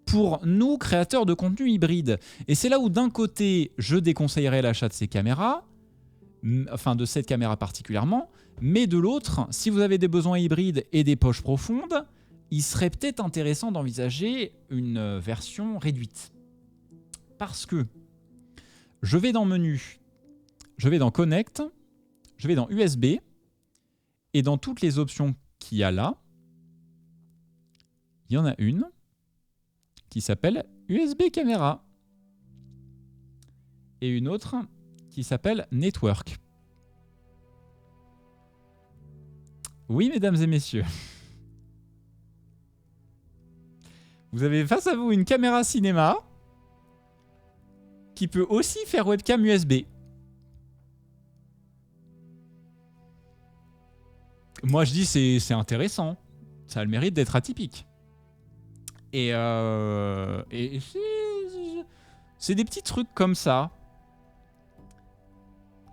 pour nous, créateurs de contenu hybride. Et c'est là où d'un côté, je déconseillerais l'achat de ces caméras, enfin de cette caméra particulièrement, mais de l'autre, si vous avez des besoins hybrides et des poches profondes, il serait peut-être intéressant d'envisager une version réduite. Parce que je vais dans Menu, je vais dans Connect, je vais dans USB, et dans toutes les options qu'il y a là, il y en a une qui s'appelle USB Caméra et une autre qui s'appelle Network. Oui, mesdames et messieurs. Vous avez face à vous une caméra cinéma qui peut aussi faire webcam USB. Moi, je dis c'est intéressant. Ça a le mérite d'être atypique. Et c'est des petits trucs comme ça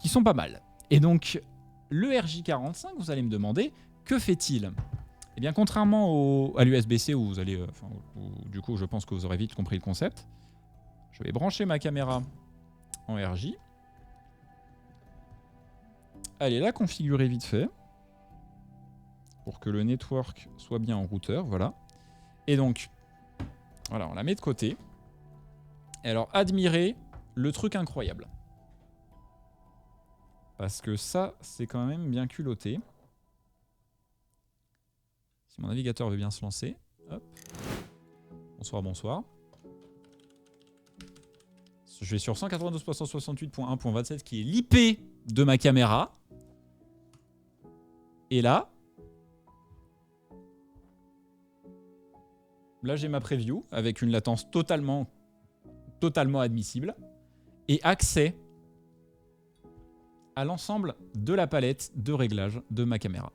qui sont pas mal. Et donc, le RJ45, vous allez me demander, que fait-il? Eh bien, contrairement à l'USB-C où vous allez... du coup, je pense que vous aurez vite compris le concept. Je vais brancher ma caméra en RJ. Allez, la configurer vite fait. Pour que le network soit bien en routeur, voilà. Et donc, voilà, on la met de côté. Et alors, admirez le truc incroyable. Parce que ça, c'est quand même bien culotté. Si mon navigateur veut bien se lancer. Hop. Bonsoir, bonsoir. Je vais sur 192.168.1.27 qui est l'IP de ma caméra. Et là j'ai ma preview avec une latence totalement admissible et accès à l'ensemble de la palette de réglage de ma caméra.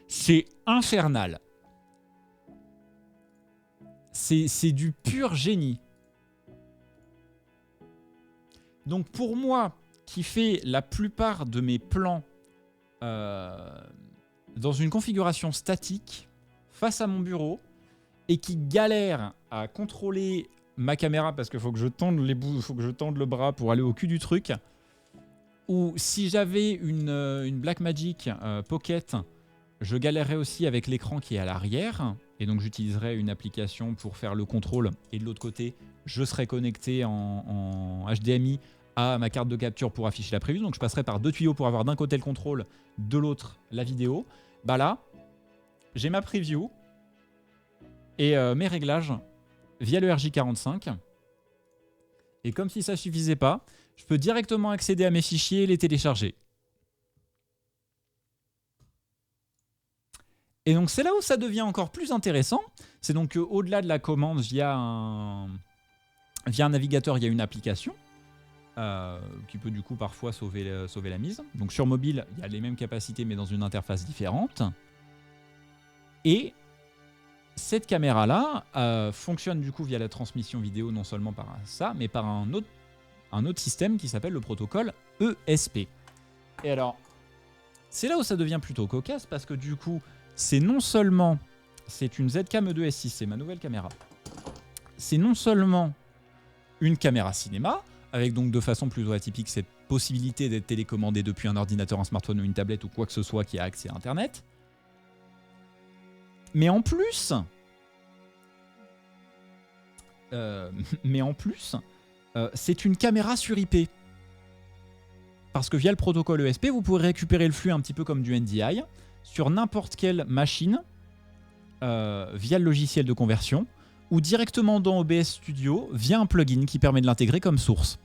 C'est infernal. C'est du pur génie. Donc pour moi, qui fait la plupart de mes plans dans une configuration statique face à mon bureau et qui galère à contrôler ma caméra parce qu'il faut que je tende les bouts, faut que je tende le bras pour aller au cul du truc. Ou si j'avais une Blackmagic Pocket, je galérerais aussi avec l'écran qui est à l'arrière et donc j'utiliserais une application pour faire le contrôle et de l'autre côté, je serais connecté en HDMI à ma carte de capture pour afficher la preview. Donc je passerai par deux tuyaux pour avoir d'un côté le contrôle, de l'autre la vidéo. Bah là, j'ai ma preview et mes réglages via le RJ45. Et comme si ça suffisait pas, je peux directement accéder à mes fichiers et les télécharger. Et donc c'est là où ça devient encore plus intéressant. C'est donc au-delà de la commande via un navigateur, il y a une application qui peut du coup parfois sauver la mise. Donc sur mobile, il y a les mêmes capacités mais dans une interface différente. Et cette caméra-là fonctionne du coup via la transmission vidéo non seulement par ça, mais par un autre système qui s'appelle le protocole ESP. Et alors, c'est là où ça devient plutôt cocasse parce que du coup, c'est une Zcam E2S6, c'est ma nouvelle caméra. C'est non seulement une caméra cinéma, avec donc de façon plutôt atypique cette possibilité d'être télécommandé depuis un ordinateur, un smartphone ou une tablette ou quoi que ce soit qui a accès à Internet. Mais en plus, c'est une caméra sur IP. Parce que via le protocole ESP, vous pourrez récupérer le flux un petit peu comme du NDI sur n'importe quelle machine via le logiciel de conversion ou directement dans OBS Studio via un plugin qui permet de l'intégrer comme source.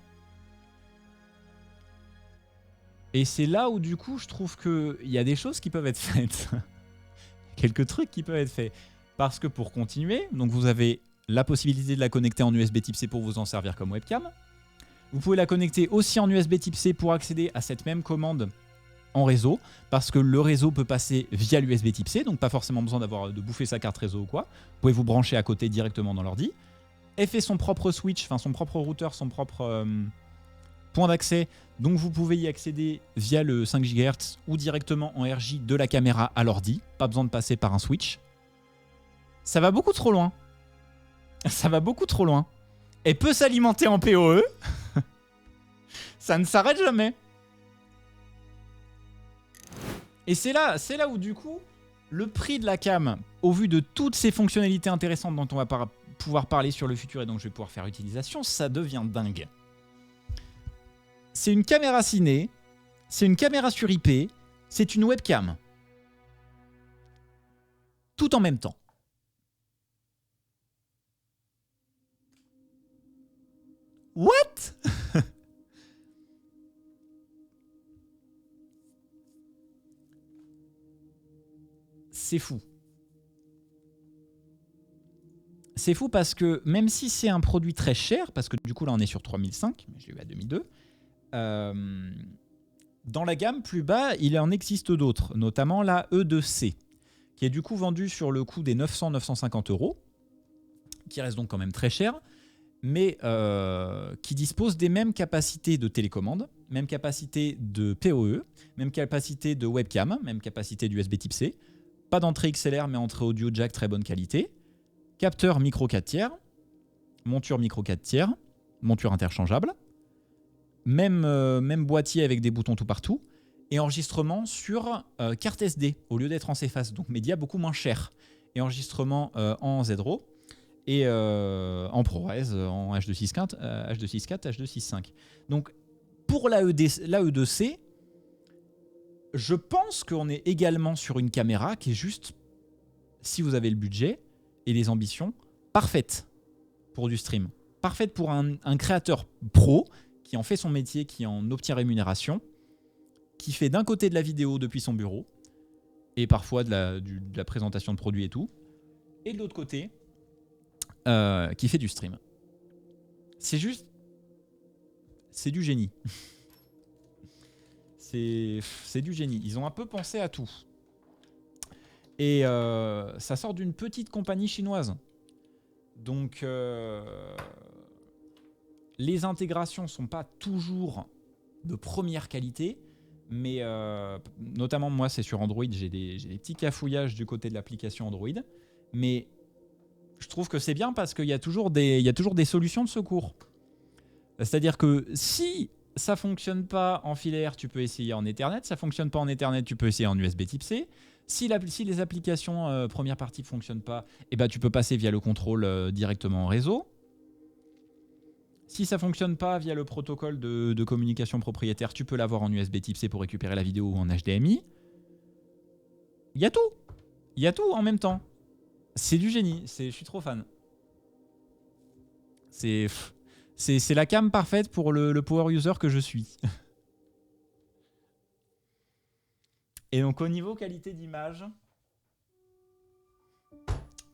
Et c'est là où du coup je trouve qu'il y a des choses qui peuvent être faites. Quelques trucs qui peuvent être faits. Parce que pour continuer, donc vous avez la possibilité de la connecter en USB type C pour vous en servir comme webcam. Vous pouvez la connecter aussi en USB type C pour accéder à cette même commande en réseau, parce que le réseau peut passer via l'USB type C, donc pas forcément besoin de bouffer sa carte réseau ou quoi. Vous pouvez vous brancher à côté directement dans l'ordi. Elle fait son propre switch, enfin son propre routeur, son propre point d'accès. Donc vous pouvez y accéder via le 5 GHz ou directement en RJ de la caméra à l'ordi. Pas besoin de passer par un switch. Ça va beaucoup trop loin. Ça va beaucoup trop loin. Elle peut s'alimenter en PoE. Ça ne s'arrête jamais. Et c'est là où du coup, le prix de la cam, au vu de toutes ces fonctionnalités intéressantes dont on va pouvoir parler sur le futur et dont je vais pouvoir faire utilisation, ça devient dingue. C'est une caméra ciné, c'est une caméra sur IP, c'est une webcam. Tout en même temps. What? C'est fou. C'est fou parce que même si c'est un produit très cher, parce que du coup là on est sur 3005, mais je l'ai eu à 2002, dans la gamme plus bas, il en existe d'autres, notamment la E2C, qui est du coup vendue sur le coût des 900-950 €, qui reste donc quand même très cher, mais qui dispose des mêmes capacités de télécommande, même capacité de PoE, même capacité de webcam, même capacité d'USB type C, pas d'entrée XLR mais entrée audio jack très bonne qualité, capteur micro 4 tiers, monture micro 4 tiers, monture interchangeable, même boîtier avec des boutons tout partout, et enregistrement sur carte SD au lieu d'être en CFAS, donc média beaucoup moins cher, et enregistrement en Z-RAW, et en ProRes, en H264, H265. Donc pour la E2C, je pense qu'on est également sur une caméra qui est juste, si vous avez le budget et les ambitions, parfaite pour du stream. Parfaite pour un créateur pro qui en fait son métier, qui en obtient rémunération, qui fait d'un côté de la vidéo depuis son bureau, et parfois de la présentation de produits et tout, et de l'autre côté, qui fait du stream. C'est juste... C'est du génie. C'est du génie. Ils ont un peu pensé à tout. Et ça sort d'une petite compagnie chinoise. Donc, les intégrations ne sont pas toujours de première qualité. Mais notamment, moi, c'est sur Android. J'ai des petits cafouillages du côté de l'application Android. Mais je trouve que c'est bien parce qu'il y a toujours des solutions de secours. C'est-à-dire que si ça fonctionne pas en filaire, tu peux essayer en Ethernet. Ça fonctionne pas en Ethernet, tu peux essayer en USB type C. Si les applications première partie ne fonctionnent pas, eh ben, tu peux passer via le contrôle directement en réseau. Si ça ne fonctionne pas via le protocole de communication propriétaire, tu peux l'avoir en USB type C pour récupérer la vidéo ou en HDMI. Il y a tout. Il y a tout en même temps. C'est du génie. Je suis trop fan. C'est la cam parfaite pour le power user que je suis. Et donc au niveau qualité d'image...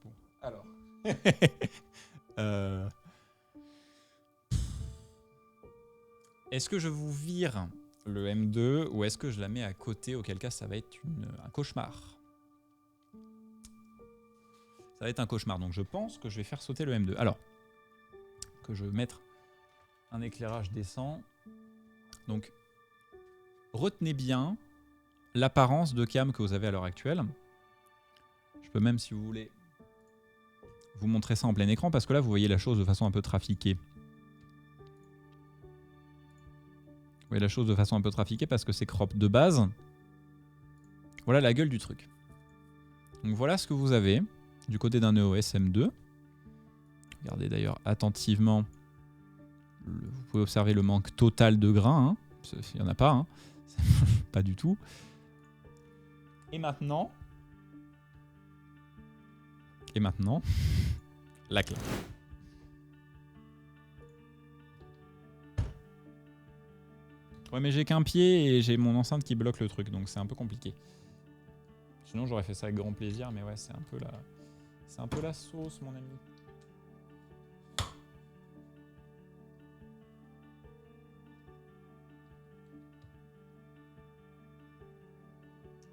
Bon, alors... Est-ce que je vous vire le M2 ou est-ce que je la mets à côté, auquel cas ça va être un cauchemar? Ça va être un cauchemar, donc je pense que je vais faire sauter le M2. Alors, que je vais mettre un éclairage décent. Donc, retenez bien l'apparence de cam que vous avez à l'heure actuelle. Je peux même, si vous voulez, vous montrer ça en plein écran, parce que là, vous voyez la chose de façon un peu trafiquée. Vous voyez la chose de façon un peu trafiquée parce que c'est crop de base. Voilà la gueule du truc. Donc voilà ce que vous avez du côté d'un EOS M2. Regardez d'ailleurs attentivement. Vous pouvez observer le manque total de grains. Hein. Il n'y en a pas. Hein. Pas du tout. Et maintenant, la clé. Ouais, mais j'ai qu'un pied et j'ai mon enceinte qui bloque le truc, donc c'est un peu compliqué. Sinon, j'aurais fait ça avec grand plaisir, mais ouais, c'est un peu la sauce, mon ami.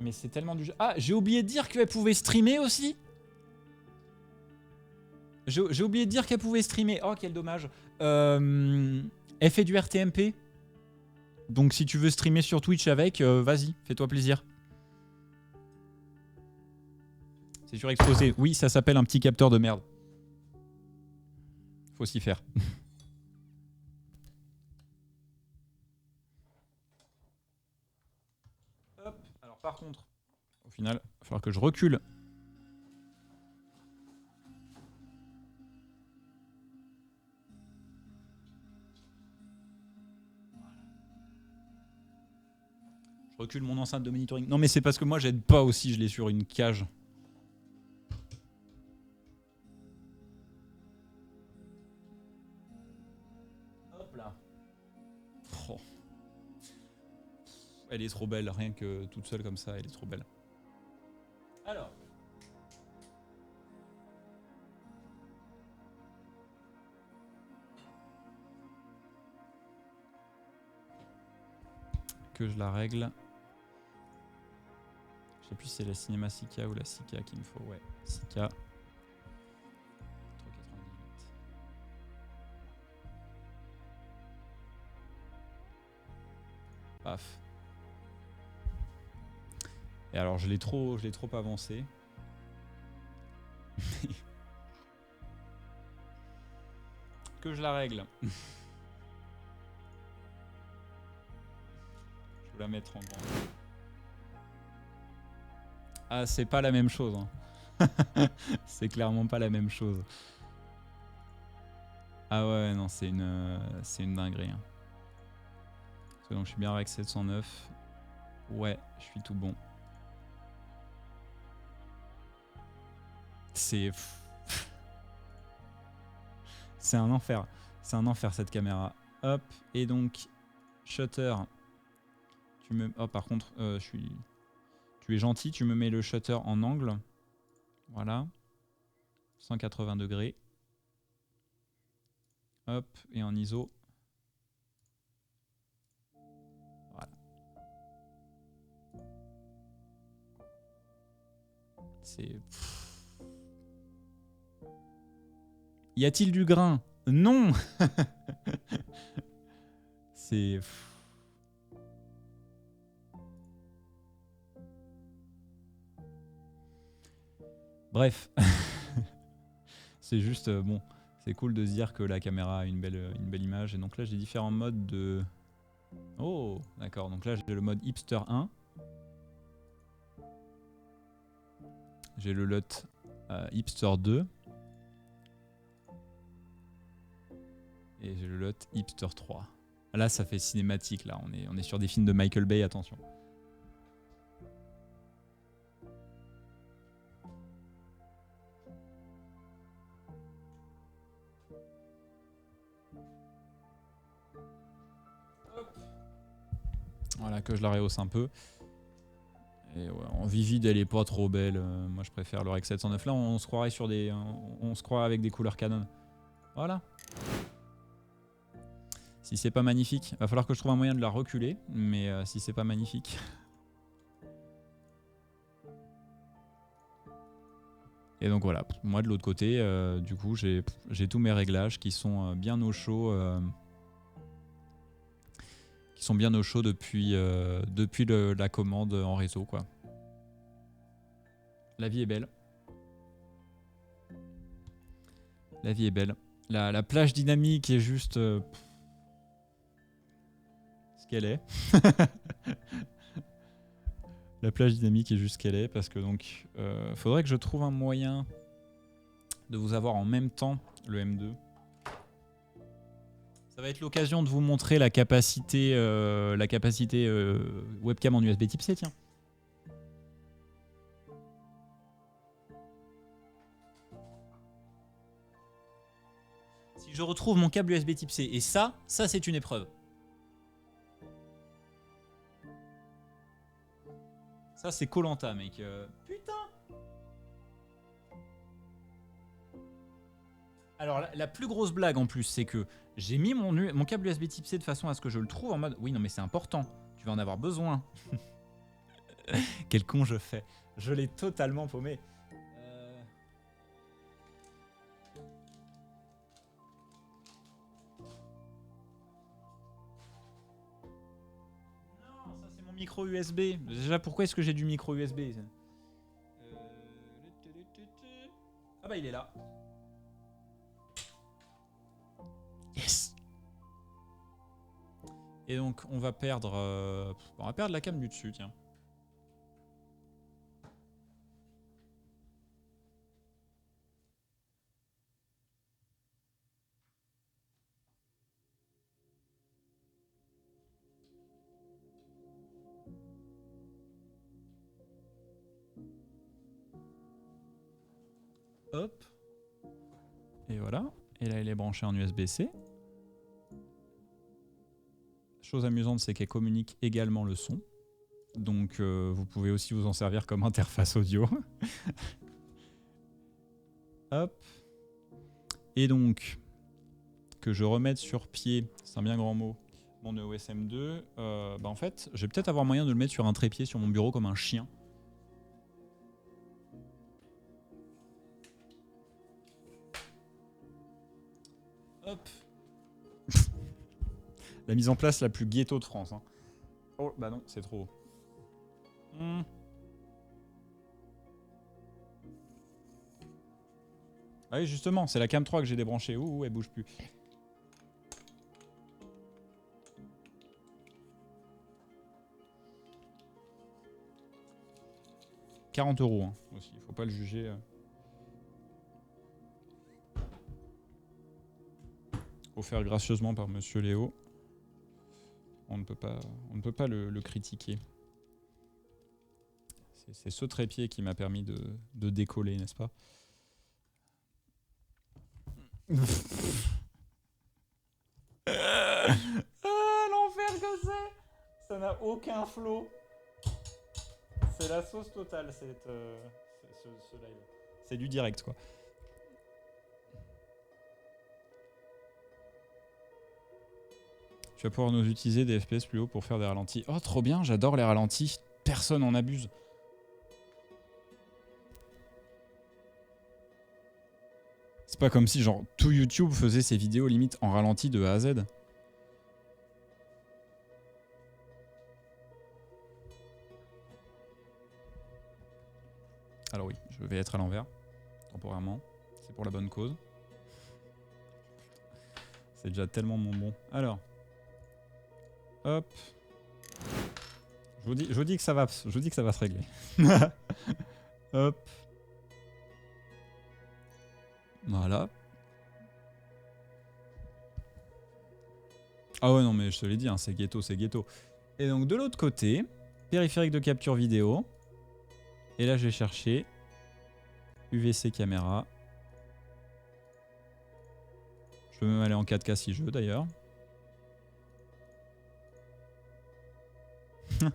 Mais c'est tellement du jeu. Ah, j'ai oublié de dire qu'elle pouvait streamer aussi. J'ai oublié de dire qu'elle pouvait streamer. Oh, quel dommage. Elle fait du RTMP. Donc si tu veux streamer sur Twitch avec, vas-y, fais-toi plaisir. C'est surexposé. Oui, ça s'appelle un petit capteur de merde. Faut s'y faire. Hop. Alors par contre, au final, il va falloir que je recule. Je recule mon enceinte de monitoring. Non mais c'est parce que moi j'aide pas aussi, je l'ai sur une cage. Hop là. Oh. Elle est trop belle, rien que toute seule comme ça, elle est trop belle. Alors. Que je la règle. Je sais plus si c'est la Cinema Sika ou la Sika qu'il me faut. Ouais, Sika. 3,98. Paf. Et alors je l'ai trop avancé. Que je la règle. Je vais la mettre en grand. Ah, c'est pas la même chose. Hein. C'est clairement pas la même chose. Ah ouais, non, c'est une dinguerie. Hein. Donc je suis bien avec 709. Ouais, je suis tout bon. C'est un enfer. C'est un enfer cette caméra. Hop, et donc shutter. Tu me oh par contre, tu es gentil, tu me mets le shutter en angle. Voilà. 180 degrés. Hop, et en ISO. Voilà. C'est... Y a-t-il du grain? Non. C'est... Bref. C'est juste, bon, c'est cool de se dire que la caméra a une belle image. Et donc là, j'ai différents modes de... Oh, d'accord. Donc là, j'ai le mode Hipster 1. J'ai le LUT Hipster 2. Et j'ai le LUT Hipster 3. Là, ça fait cinématique. Là, on est sur des films de Michael Bay, attention. Voilà, que je la rehausse un peu. Et ouais, en vivide, elle est pas trop belle. Moi, je préfère le Rec 709. Là, on se croirait sur des... On se croirait avec des couleurs Canon. Voilà. Si c'est pas magnifique, va falloir que je trouve un moyen de la reculer. Mais si c'est pas magnifique... Et donc voilà, moi de l'autre côté, du coup, j'ai tous mes réglages qui sont bien au chaud. Qui sont bien au chaud depuis la commande en réseau, quoi. La vie est belle. La vie est belle. La plage dynamique est juste... ce qu'elle est. La plage dynamique est juste ce qu'elle est, parce que donc... faudrait que je trouve un moyen de vous avoir en même temps le M2. Ça va être l'occasion de vous montrer la capacité webcam en USB type C, tiens. Si je retrouve mon câble USB type C, et ça c'est une épreuve. Ça c'est Koh-Lanta, mec. Putain. Alors la plus grosse blague en plus, c'est que j'ai mis mon câble USB type C de façon à ce que je le trouve en mode... Oui, non mais c'est important, tu vas en avoir besoin. Quel con je fais. Je l'ai totalement paumé. micro USB. Déjà, pourquoi est-ce que j'ai du micro USB? Ah bah il est là. Yes. Et donc on va perdre la cam du dessus, tiens. Hop. Et voilà. Et là, il est branché en USB-C. Chose amusante, c'est qu'elle communique également le son. Donc, vous pouvez aussi vous en servir comme interface audio. Hop. Et donc, que je remette sur pied, c'est un bien grand mot, mon EOS M2, bah en fait, je vais peut-être avoir moyen de le mettre sur un trépied sur mon bureau comme un chien. Hop. La mise en place la plus ghetto de France. Hein. Oh, bah non, c'est trop haut. Ah oui, justement, c'est la cam 3 que j'ai débranchée. Ouh, elle bouge plus. « 40 € hein, aussi, faut pas le juger. Offert gracieusement par Monsieur Léo. On ne peut pas le critiquer. C'est ce trépied qui m'a permis de décoller, n'est-ce pas? Ah, l'enfer que c'est! Ça n'a aucun flow. C'est la sauce totale, ce live. C'est du direct, quoi. Tu vas pouvoir nous utiliser des FPS plus hauts pour faire des ralentis. Oh, trop bien, j'adore les ralentis. Personne en abuse. C'est pas comme si, genre, tout YouTube faisait ses vidéos limite en ralenti de A à Z. Alors oui, je vais être à l'envers, temporairement. C'est pour la bonne cause. C'est déjà tellement mon bon. Alors. Hop. Je vous dis que ça va se régler. Hop. Voilà. Ah ouais, non, mais je te l'ai dit, hein, c'est ghetto, c'est ghetto. Et donc, de l'autre côté, périphérique de capture vidéo. Et là, je vais chercher UVC caméra. Je peux même aller en 4K si je veux, d'ailleurs. Le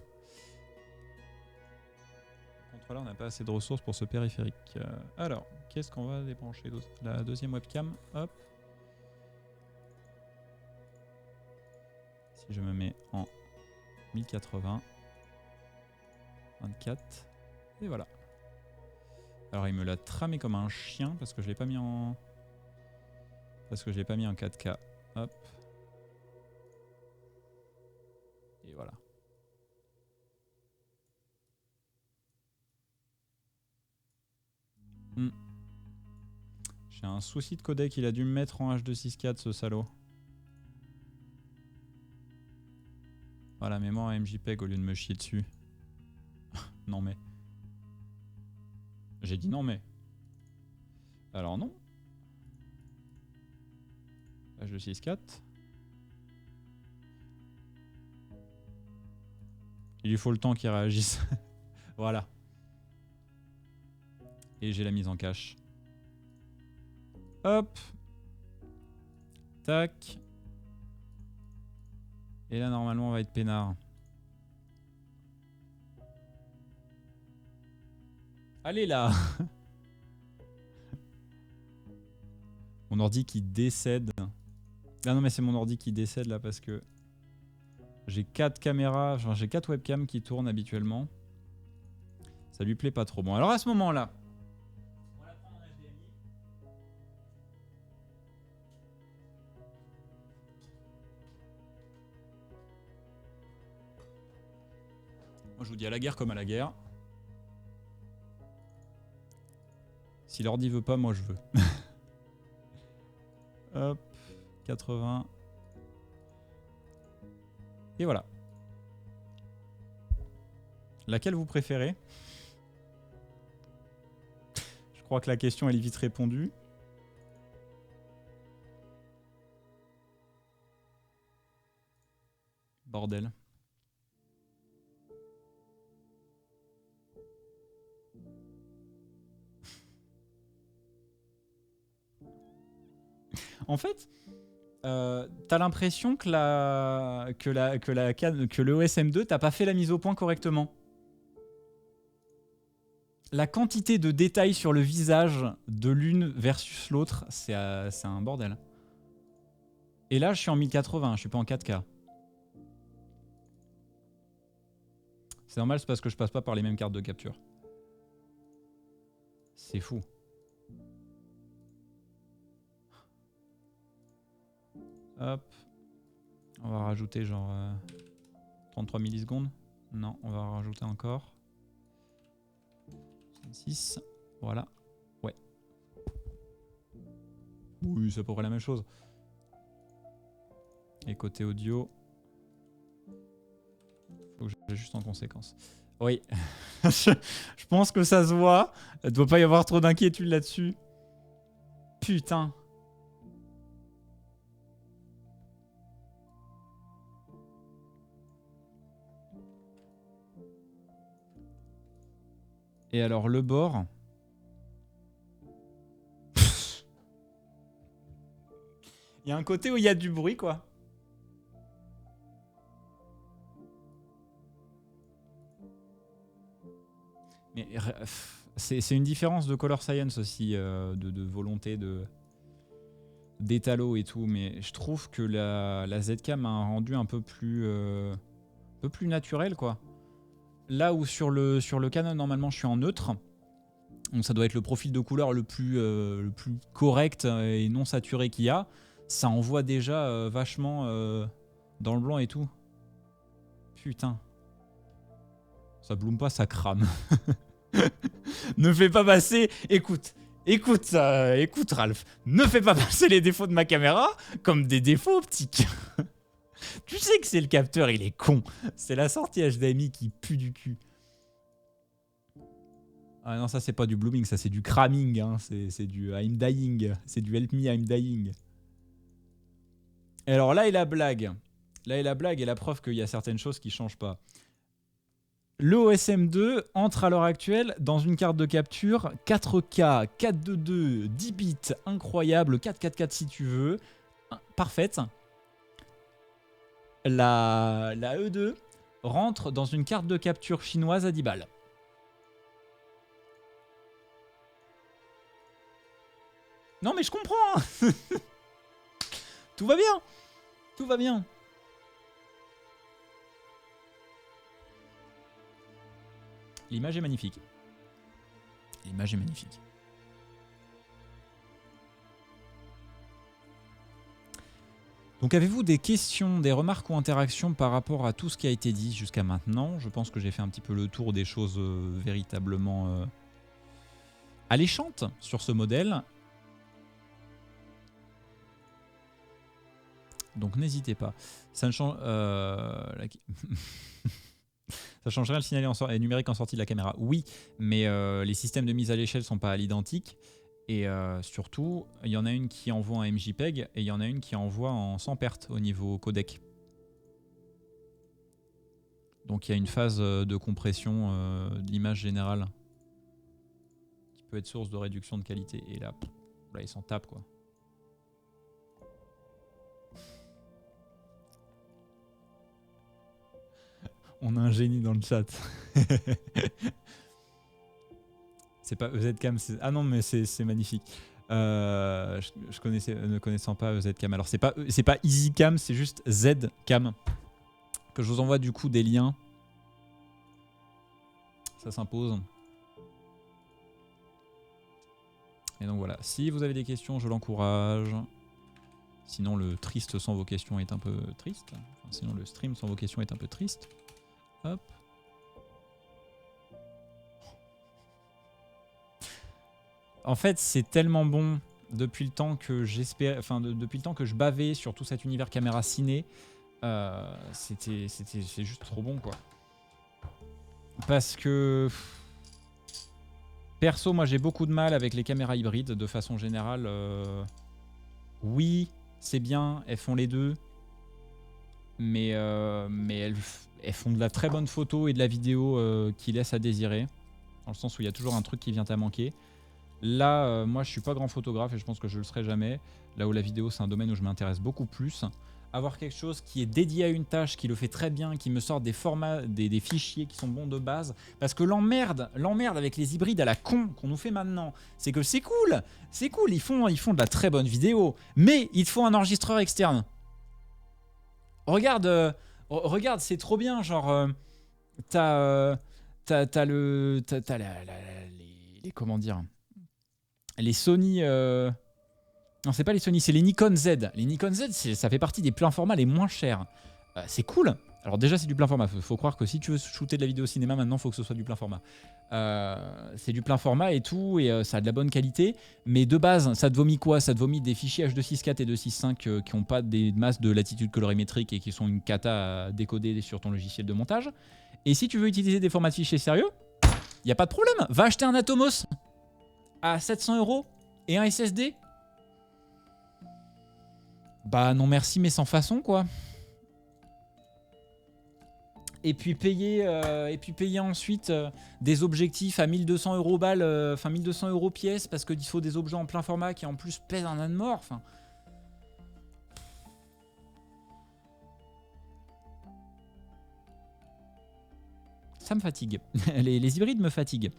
contrôleur n'a pas assez de ressources pour ce périphérique. Alors, qu'est-ce qu'on va débrancher d'autre? La deuxième webcam, hop. Si je me mets en 1080, 24, et voilà. Alors il me l'a tramé comme un chien parce que je l'ai pas mis en 4K. Hop. Et voilà. J'ai un souci de codec, il a dû me mettre en H264 ce salaud. Voilà, mémoire MJPEG au lieu de me chier dessus. Non mais. J'ai dit non mais. Alors non. H264. Il lui faut le temps qu'il réagisse. Voilà. Et j'ai la mise en cache. Hop. Tac. Et là, normalement, on va être peinard. Allez là. Mon ordi qui décède. Ah non, mais c'est mon ordi qui décède là parce que j'ai 4 caméras, enfin j'ai 4 webcams qui tournent habituellement. Ça lui plaît pas trop. Bon, alors à ce moment-là, on la prend en HDMI. je vous dis à la guerre comme à la guerre. Si l'ordi veut pas, moi je veux. Hop, 80. Et voilà. Laquelle vous préférez? Je crois que la question elle est vite répondue. Bordel. En fait, t'as l'impression que le OSM2 t'as pas fait la mise au point correctement. La quantité de détails sur le visage de l'une versus l'autre, c'est un bordel. Et là, je suis en 1080, je suis pas en 4K. C'est normal, c'est parce que je passe pas par les mêmes cartes de capture. C'est fou. Hop. On va rajouter genre 33 millisecondes. Non, on va rajouter encore. 6. Voilà. Ouais. Oui, c'est à peu près la même chose. Et côté audio, faut que j'ajuste en conséquence. Oui. Je pense que ça se voit. Il ne doit pas y avoir trop d'inquiétude là-dessus. Putain. Et alors le bord. Il y a un côté où il y a du bruit, quoi. Mais c'est une différence de color science aussi, de volonté d'étalo et tout. Mais je trouve que la Zcam a un rendu un peu plus naturel, quoi. Là où sur le Canon, normalement, je suis en neutre. Donc ça doit être le profil de couleur le plus correct et non saturé qu'il y a. Ça envoie déjà vachement dans le blanc et tout. Putain. Ça bloom pas, ça crame. Ne fais pas passer... Écoute, Ralph. Ne fais pas passer les défauts de ma caméra comme des défauts optiques. Tu sais que c'est le capteur, il est con. C'est la sortie HDMI qui pue du cul. Ah non, ça c'est pas du blooming, ça c'est du cramming. Hein. C'est du I'm dying. C'est du help me, I'm dying. Et alors là est la blague. Là est la blague et la preuve qu'il y a certaines choses qui changent pas. Le OSM2 entre à l'heure actuelle dans une carte de capture 4K, 422, 10 bits, incroyable, 444 si tu veux, parfaite. La E2 rentre dans une carte de capture chinoise à 10 balles. Non mais je comprends hein. Tout va bien. Tout va bien. L'image est magnifique. L'image est magnifique. Donc avez-vous des questions, des remarques ou interactions par rapport à tout ce qui a été dit jusqu'à maintenant? Je pense que j'ai fait un petit peu le tour des choses véritablement alléchantes sur ce modèle. Donc n'hésitez pas. Ça ne change... Ça change rien le signal numérique en sortie de la caméra. Oui, mais les systèmes de mise à l'échelle ne sont pas à l'identique. Et surtout, il y en a une qui envoie en MJPEG et il y en a une qui envoie en sans perte au niveau codec. Donc il y a une phase de compression de l'image générale qui peut être source de réduction de qualité. Et là, là ils s'en tapent quoi. On a un génie dans le chat. C'est pas EZCam. Ah non, mais c'est magnifique. Je connaissais, ne connaissant pas EZCam. Alors, c'est pas EasyCam, c'est juste Zcam. Que je vous envoie du coup des liens. Ça s'impose. Et donc voilà. Si vous avez des questions, je l'encourage. Sinon, le triste sans vos questions est un peu triste. Enfin, sinon, le stream sans vos questions est un peu triste. Hop. En fait, c'est tellement bon depuis le temps que j'espère, enfin depuis le temps que je bavais sur tout cet univers caméra ciné. C'est juste trop bon, quoi. Parce que perso, moi j'ai beaucoup de mal avec les caméras hybrides de façon générale. Oui, c'est bien, elles font les deux, mais elles font de la très bonne photo et de la vidéo qui laisse à désirer, dans le sens où il y a toujours un truc qui vient à manquer. Là, moi je suis pas grand photographe et je pense que je le serai jamais. Là où la vidéo c'est un domaine où je m'intéresse beaucoup plus. Avoir quelque chose qui est dédié à une tâche, qui le fait très bien, qui me sort des formats, des fichiers qui sont bons de base. Parce que l'emmerde avec les hybrides à la con qu'on nous fait maintenant, c'est que c'est cool, ils font de la très bonne vidéo, mais il te faut un enregistreur externe. Regarde, regarde, c'est trop bien, genre, t'as les comment dire, les Sony. Non, c'est pas les Sony, c'est les Nikon Z. Les Nikon Z, ça fait partie des pleins formats les moins chers. C'est cool. Alors déjà, c'est du plein format. Faut croire que si tu veux shooter de la vidéo au cinéma, maintenant, faut que ce soit du plein format. C'est du plein format et tout, et ça a de la bonne qualité. Mais de base, ça te vomit quoi? Ça te vomit des fichiers H264 et 265 qui n'ont pas des masses de latitude colorimétrique et qui sont une cata à décoder sur ton logiciel de montage. Et si tu veux utiliser des formats de fichiers sérieux, il n'y a pas de problème. Va acheter un Atomos à 700 € et un SSD. Bah non merci, mais sans façon, quoi. Et puis payer ensuite des objectifs à 1200 € balle, enfin 1200 € pièce, parce qu'il faut des objets en plein format qui en plus pèsent un âne mort. Enfin, ça me fatigue. les hybrides me fatiguent.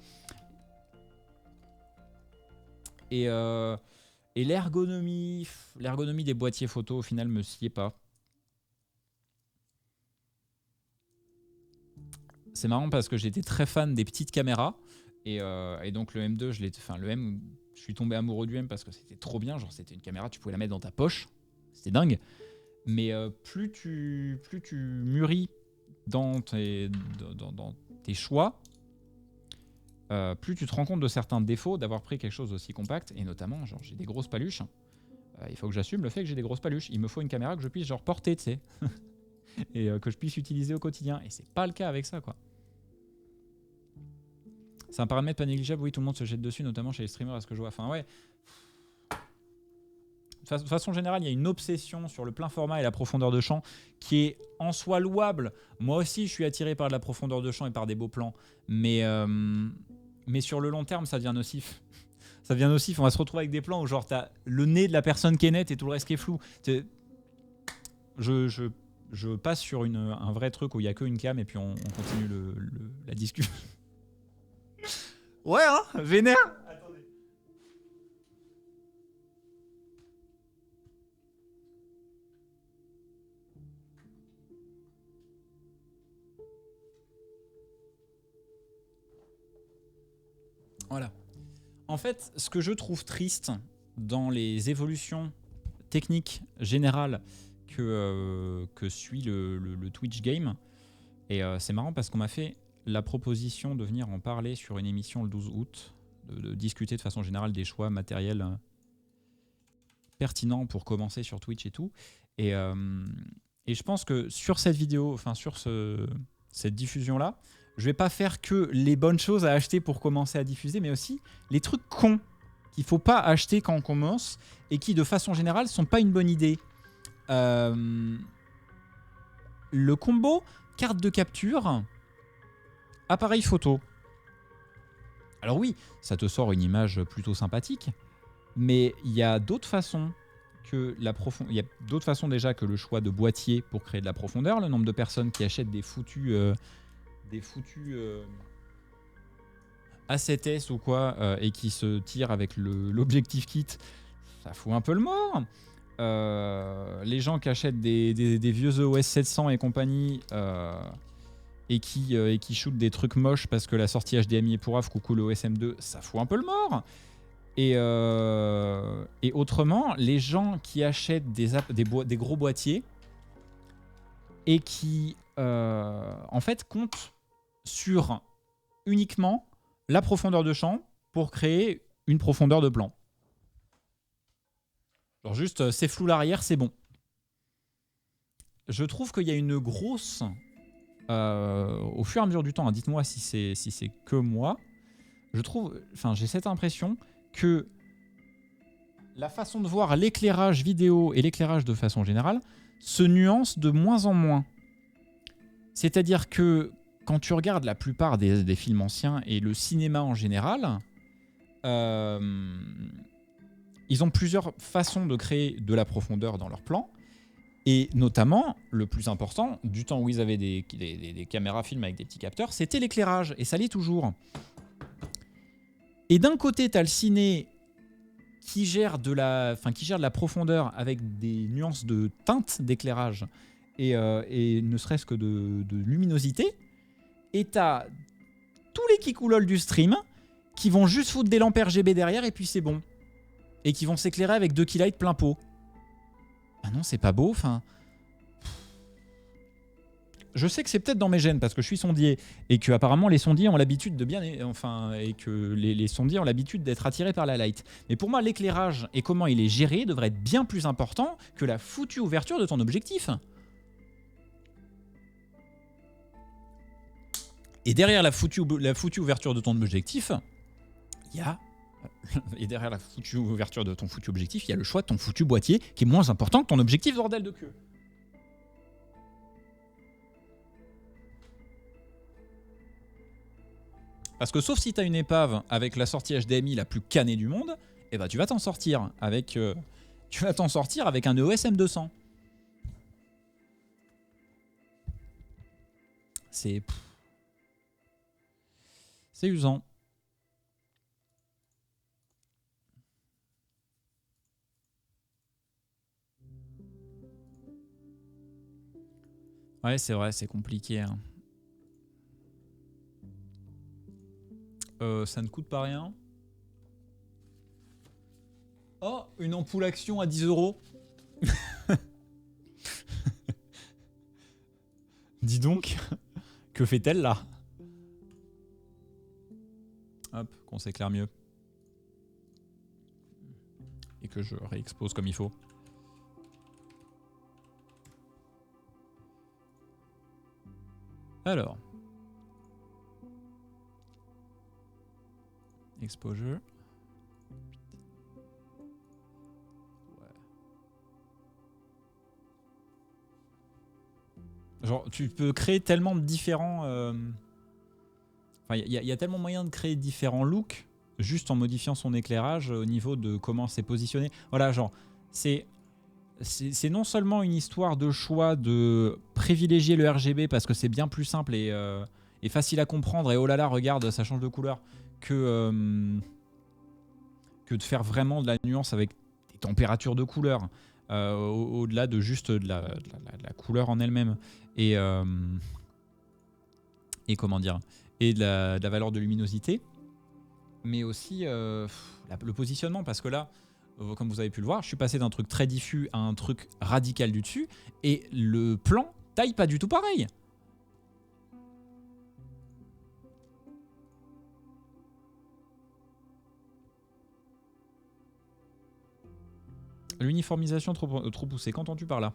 Et l'ergonomie des boîtiers photo au final me sied pas. C'est marrant parce que j'étais très fan des petites caméras et donc le M2, je suis tombé amoureux du M parce que c'était trop bien. Genre c'était une caméra, tu pouvais la mettre dans ta poche, c'était dingue. Mais plus tu mûris dans tes choix, plus tu te rends compte de certains défauts d'avoir pris quelque chose aussi compact. Et notamment, genre j'ai des grosses paluches. Il faut que j'assume le fait que j'ai des grosses paluches. Il me faut une caméra que je puisse genre porter, tu sais. Et que je puisse utiliser au quotidien. Et c'est pas le cas avec ça, quoi. C'est un paramètre pas négligeable, oui, tout le monde se jette dessus, notamment chez les streamers, à ce que je vois. Enfin, ouais. De façon générale, il y a une obsession sur le plein format et la profondeur de champ qui est en soi louable. Moi aussi, je suis attiré par de la profondeur de champ et par des beaux plans. Mais sur le long terme, ça devient nocif. Ça devient nocif. On va se retrouver avec des plans où genre t'as le nez de la personne qui est nette et tout le reste qui est flou. Je passe sur un vrai truc où il n'y a qu'une cam et puis on continue la discussion. Ouais, hein, vénère. Attendez. Voilà. En fait, ce que je trouve triste dans les évolutions techniques générales que suit le Twitch game, et c'est marrant parce qu'on m'a fait la proposition de venir en parler sur une émission le 12 août, de discuter de façon générale des choix matériels pertinents pour commencer sur Twitch et tout. Et je pense que sur cette vidéo, enfin sur cette diffusion-là, je vais pas faire que les bonnes choses à acheter pour commencer à diffuser, mais aussi les trucs cons qu'il faut pas acheter quand on commence et qui, de façon générale, sont pas une bonne idée. Le combo carte de capture, appareil photo. Alors oui, ça te sort une image plutôt sympathique, mais il y a d'autres façons que il y a d'autres façons déjà que le choix de boîtier pour créer de la profondeur. Le nombre de personnes qui achètent des foutus A7S ou quoi et qui se tirent avec l'objectif kit, ça fout un peu le mort. Les gens qui achètent des vieux EOS 700 et compagnie et qui shootent des trucs moches parce que la sortie HDMI est pourrave, coucou le OSM2, ça fout un peu le mort. Et autrement, les gens qui achètent des gros boîtiers et qui en fait comptent sur uniquement la profondeur de champ pour créer une profondeur de plan. Genre juste, c'est flou l'arrière, c'est bon. Je trouve qu'il y a une grosse... au fur et à mesure du temps, hein, dites-moi si c'est que moi, je trouve... Enfin, j'ai cette impression que la façon de voir l'éclairage vidéo et l'éclairage de façon générale se nuance de moins en moins. C'est-à-dire que quand tu regardes la plupart des films anciens et le cinéma en général, ils ont plusieurs façons de créer de la profondeur dans leurs plans. Et notamment, le plus important, du temps où ils avaient des caméras film avec des petits capteurs, c'était l'éclairage. Et ça l'est toujours. Et d'un côté, tu as le ciné qui gère de la profondeur avec des nuances de teinte d'éclairage et ne serait-ce que de luminosité. Et tu as tous les kikoulols du stream qui vont juste foutre des lampes RGB derrière et puis c'est bon. Et qui vont s'éclairer avec 2 keylights plein pot. Ah non, c'est pas beau, enfin... Je sais que c'est peut-être dans mes gènes parce que je suis sondier et que apparemment les sondiers ont l'habitude de bien... Enfin, et que les sondiers ont l'habitude d'être attirés par la light. Mais pour moi, l'éclairage et comment il est géré devrait être bien plus important que la foutue ouverture de ton objectif. Et derrière la foutue ouverture de ton objectif, il y a... Et derrière la foutue ouverture de ton foutu objectif, il y a le choix de ton foutu boîtier qui est moins important que ton objectif bordel de queue. Parce que sauf si tu as une épave avec la sortie HDMI la plus cannée du monde, eh ben tu vas t'en sortir avec un EOS M200. C'est usant. Ouais, c'est vrai, c'est compliqué. Hein. Ça ne coûte pas rien. Oh, une ampoule action à 10 €. Dis donc, que fait-elle là? Hop, qu'on s'éclaire mieux. Et que je réexpose comme il faut. Alors. Exposure. Genre, tu peux créer tellement de différents... Enfin, il y a tellement moyen de créer différents looks juste en modifiant son éclairage au niveau de comment c'est positionné. Voilà, genre, c'est non seulement une histoire de choix de privilégier le RGB parce que c'est bien plus simple et facile à comprendre et oh là là, regarde, ça change de couleur, que de faire vraiment de la nuance avec des températures de couleur au-delà de juste de la couleur en elle-même et comment dire, et de la valeur de luminosité, mais aussi le positionnement, parce que là, comme vous avez pu le voir, je suis passé d'un truc très diffus à un truc radical du dessus, et le plan taille pas du tout pareil. L'uniformisation trop poussée, qu'entends-tu par là?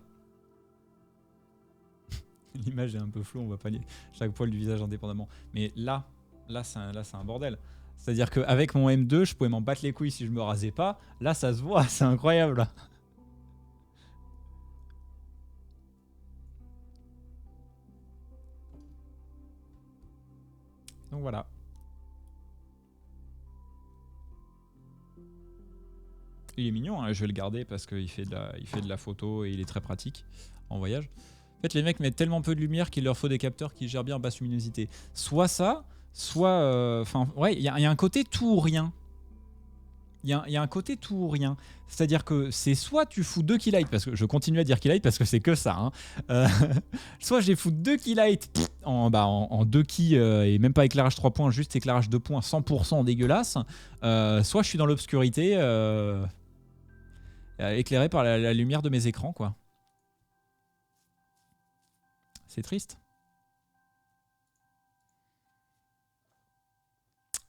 L'image est un peu floue, on va pas lire chaque poil du visage indépendamment. Mais là c'est un bordel. C'est-à-dire qu'avec mon M2, je pouvais m'en battre les couilles si je me rasais pas. Là, ça se voit, c'est incroyable. Donc voilà. Il est mignon, hein, je vais le garder parce qu'il fait de la photo et il est très pratique en voyage. En fait, les mecs mettent tellement peu de lumière qu'il leur faut des capteurs qui gèrent bien en basse luminosité. Soit ça, soit... Enfin, ouais, il y a un côté tout ou rien. Il y a un côté tout ou rien. C'est-à-dire que c'est soit tu fous 2 keylights, parce que je continue à dire keylight parce que c'est que ça. Hein. Soit j'ai fous 2 keylights en 2 keys et même pas éclairage 3 points, juste éclairage 2 points 100% dégueulasse. Soit je suis dans l'obscurité éclairé par la lumière de mes écrans, quoi. C'est triste.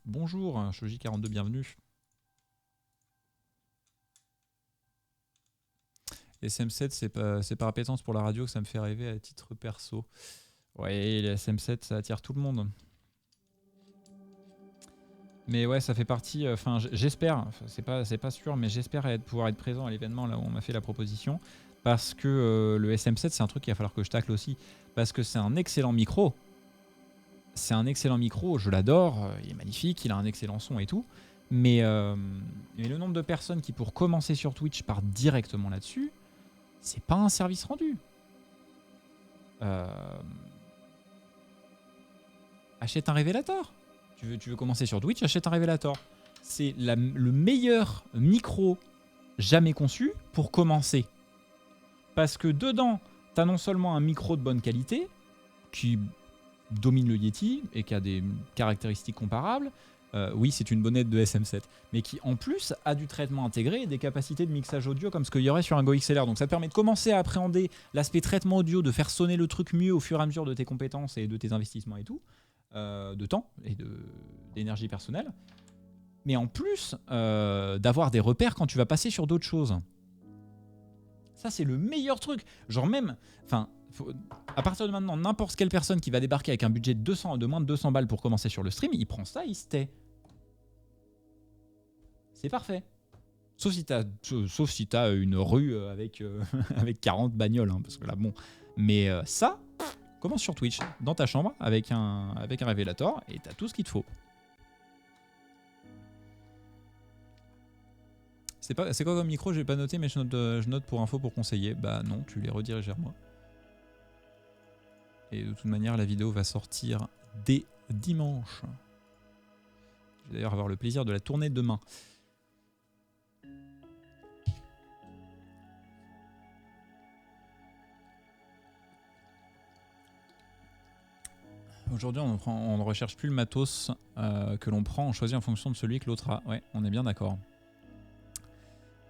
Bonjour, Shoji42, bienvenue. SM7, c'est par appétence pour la radio que ça me fait rêver à titre perso. Ouais, les SM7, ça attire tout le monde. Mais ouais, ça fait partie. Enfin, j'espère, c'est pas sûr, mais j'espère pouvoir être présent à l'événement là où on m'a fait la proposition. Parce que le SM7, c'est un truc qu'il va falloir que je tacle aussi. Parce que c'est un excellent micro. C'est un excellent micro, je l'adore, il est magnifique, il a un excellent son et tout. Mais le nombre de personnes qui, pour commencer sur Twitch, partent directement là-dessus, c'est pas un service rendu. Achète un Révélateur. Tu veux commencer sur Twitch, achète un Révélateur. C'est le meilleur micro jamais conçu pour commencer. Parce que dedans, tu as non seulement un micro de bonne qualité, qui domine le Yeti et qui a des caractéristiques comparables. Oui, c'est une bonnette de SM7, mais qui en plus a du traitement intégré et des capacités de mixage audio comme ce qu'il y aurait sur un Go XLR. Donc ça te permet de commencer à appréhender l'aspect traitement audio, de faire sonner le truc mieux au fur et à mesure de tes compétences et de tes investissements et tout, de temps et d'énergie personnelle. Mais en plus, d'avoir des repères quand tu vas passer sur d'autres choses. Ça, c'est le meilleur truc. Genre même... Enfin, à partir de maintenant, n'importe quelle personne qui va débarquer avec un budget de moins de 200 balles pour commencer sur le stream, il prend ça, il se tait. C'est parfait. Sauf si t'as une rue avec 40 bagnoles, hein, parce que là, bon. Mais ça, commence sur Twitch, dans ta chambre, avec un Révélateur, et t'as tout ce qu'il te faut. C'est quoi comme micro? J'ai pas noté, mais je note pour info pour conseiller. Bah non, tu les rediriges vers moi. Et de toute manière, la vidéo va sortir dès dimanche. Je vais d'ailleurs avoir le plaisir de la tourner demain. Aujourd'hui, on ne recherche plus le matos que l'on prend, on choisit en fonction de celui que l'autre a. Ouais, on est bien d'accord.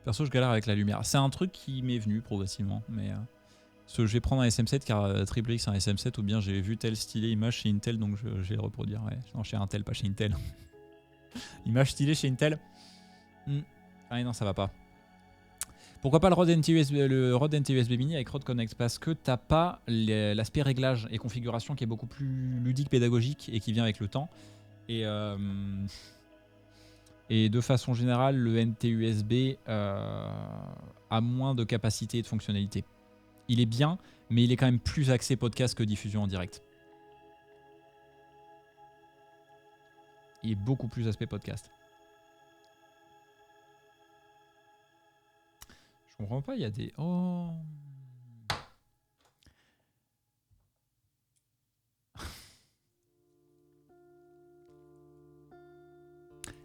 Perso, je galère avec la lumière. C'est un truc qui m'est venu progressivement, mais je vais prendre un SM7 car Triple X un SM7 ou bien j'ai vu telle stylée image chez Intel, donc je vais le reproduire. Ouais. Non, chez Intel, pas chez Intel. Image stylée chez Intel. Ah non, ça va pas. Pourquoi pas le Rode NT USB Mini avec Rode Connect? Parce que t'as pas l'aspect réglage et configuration qui est beaucoup plus ludique, pédagogique et qui vient avec le temps. Et de façon générale, le NT USB a moins de capacité et de fonctionnalité. Il est bien, mais il est quand même plus axé podcast que diffusion en direct. Il est beaucoup plus aspect podcast. Je comprends pas, il y a des... Oh.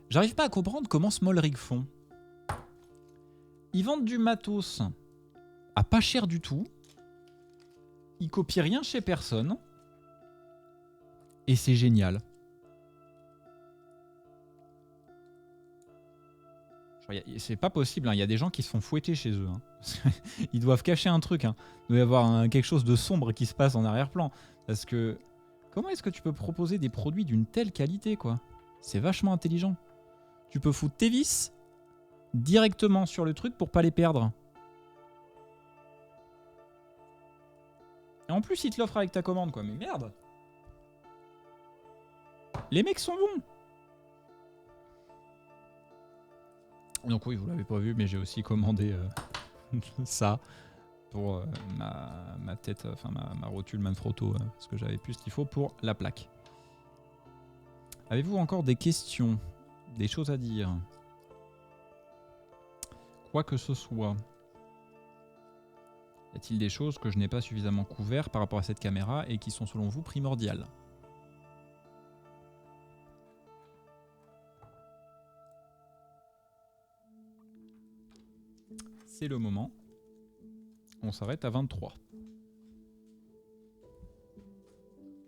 J'arrive pas à comprendre comment Small Rig font. Ils vendent du matos à pas cher du tout. Ils copient rien chez personne. Et c'est génial. C'est pas possible, hein. Il y a des gens qui se font fouetter chez eux. Hein. Ils doivent cacher un truc. Hein. Il doit y avoir quelque chose de sombre qui se passe en arrière-plan. Parce que comment est-ce que tu peux proposer des produits d'une telle qualité, quoi? C'est vachement intelligent. Tu peux foutre tes vis directement sur le truc pour pas les perdre. Et en plus, ils te l'offrent avec ta commande, quoi. Mais merde! Les mecs sont bons! Donc oui, vous l'avez pas vu, mais j'ai aussi commandé ça pour ma tête, enfin ma rotule Manfrotto, parce que j'avais plus ce qu'il faut pour la plaque. Avez-vous encore des questions? Des choses à dire? Quoi que ce soit. Y a-t-il des choses que je n'ai pas suffisamment couvert par rapport à cette caméra et qui sont selon vous primordiales? C'est le moment. On s'arrête à 23.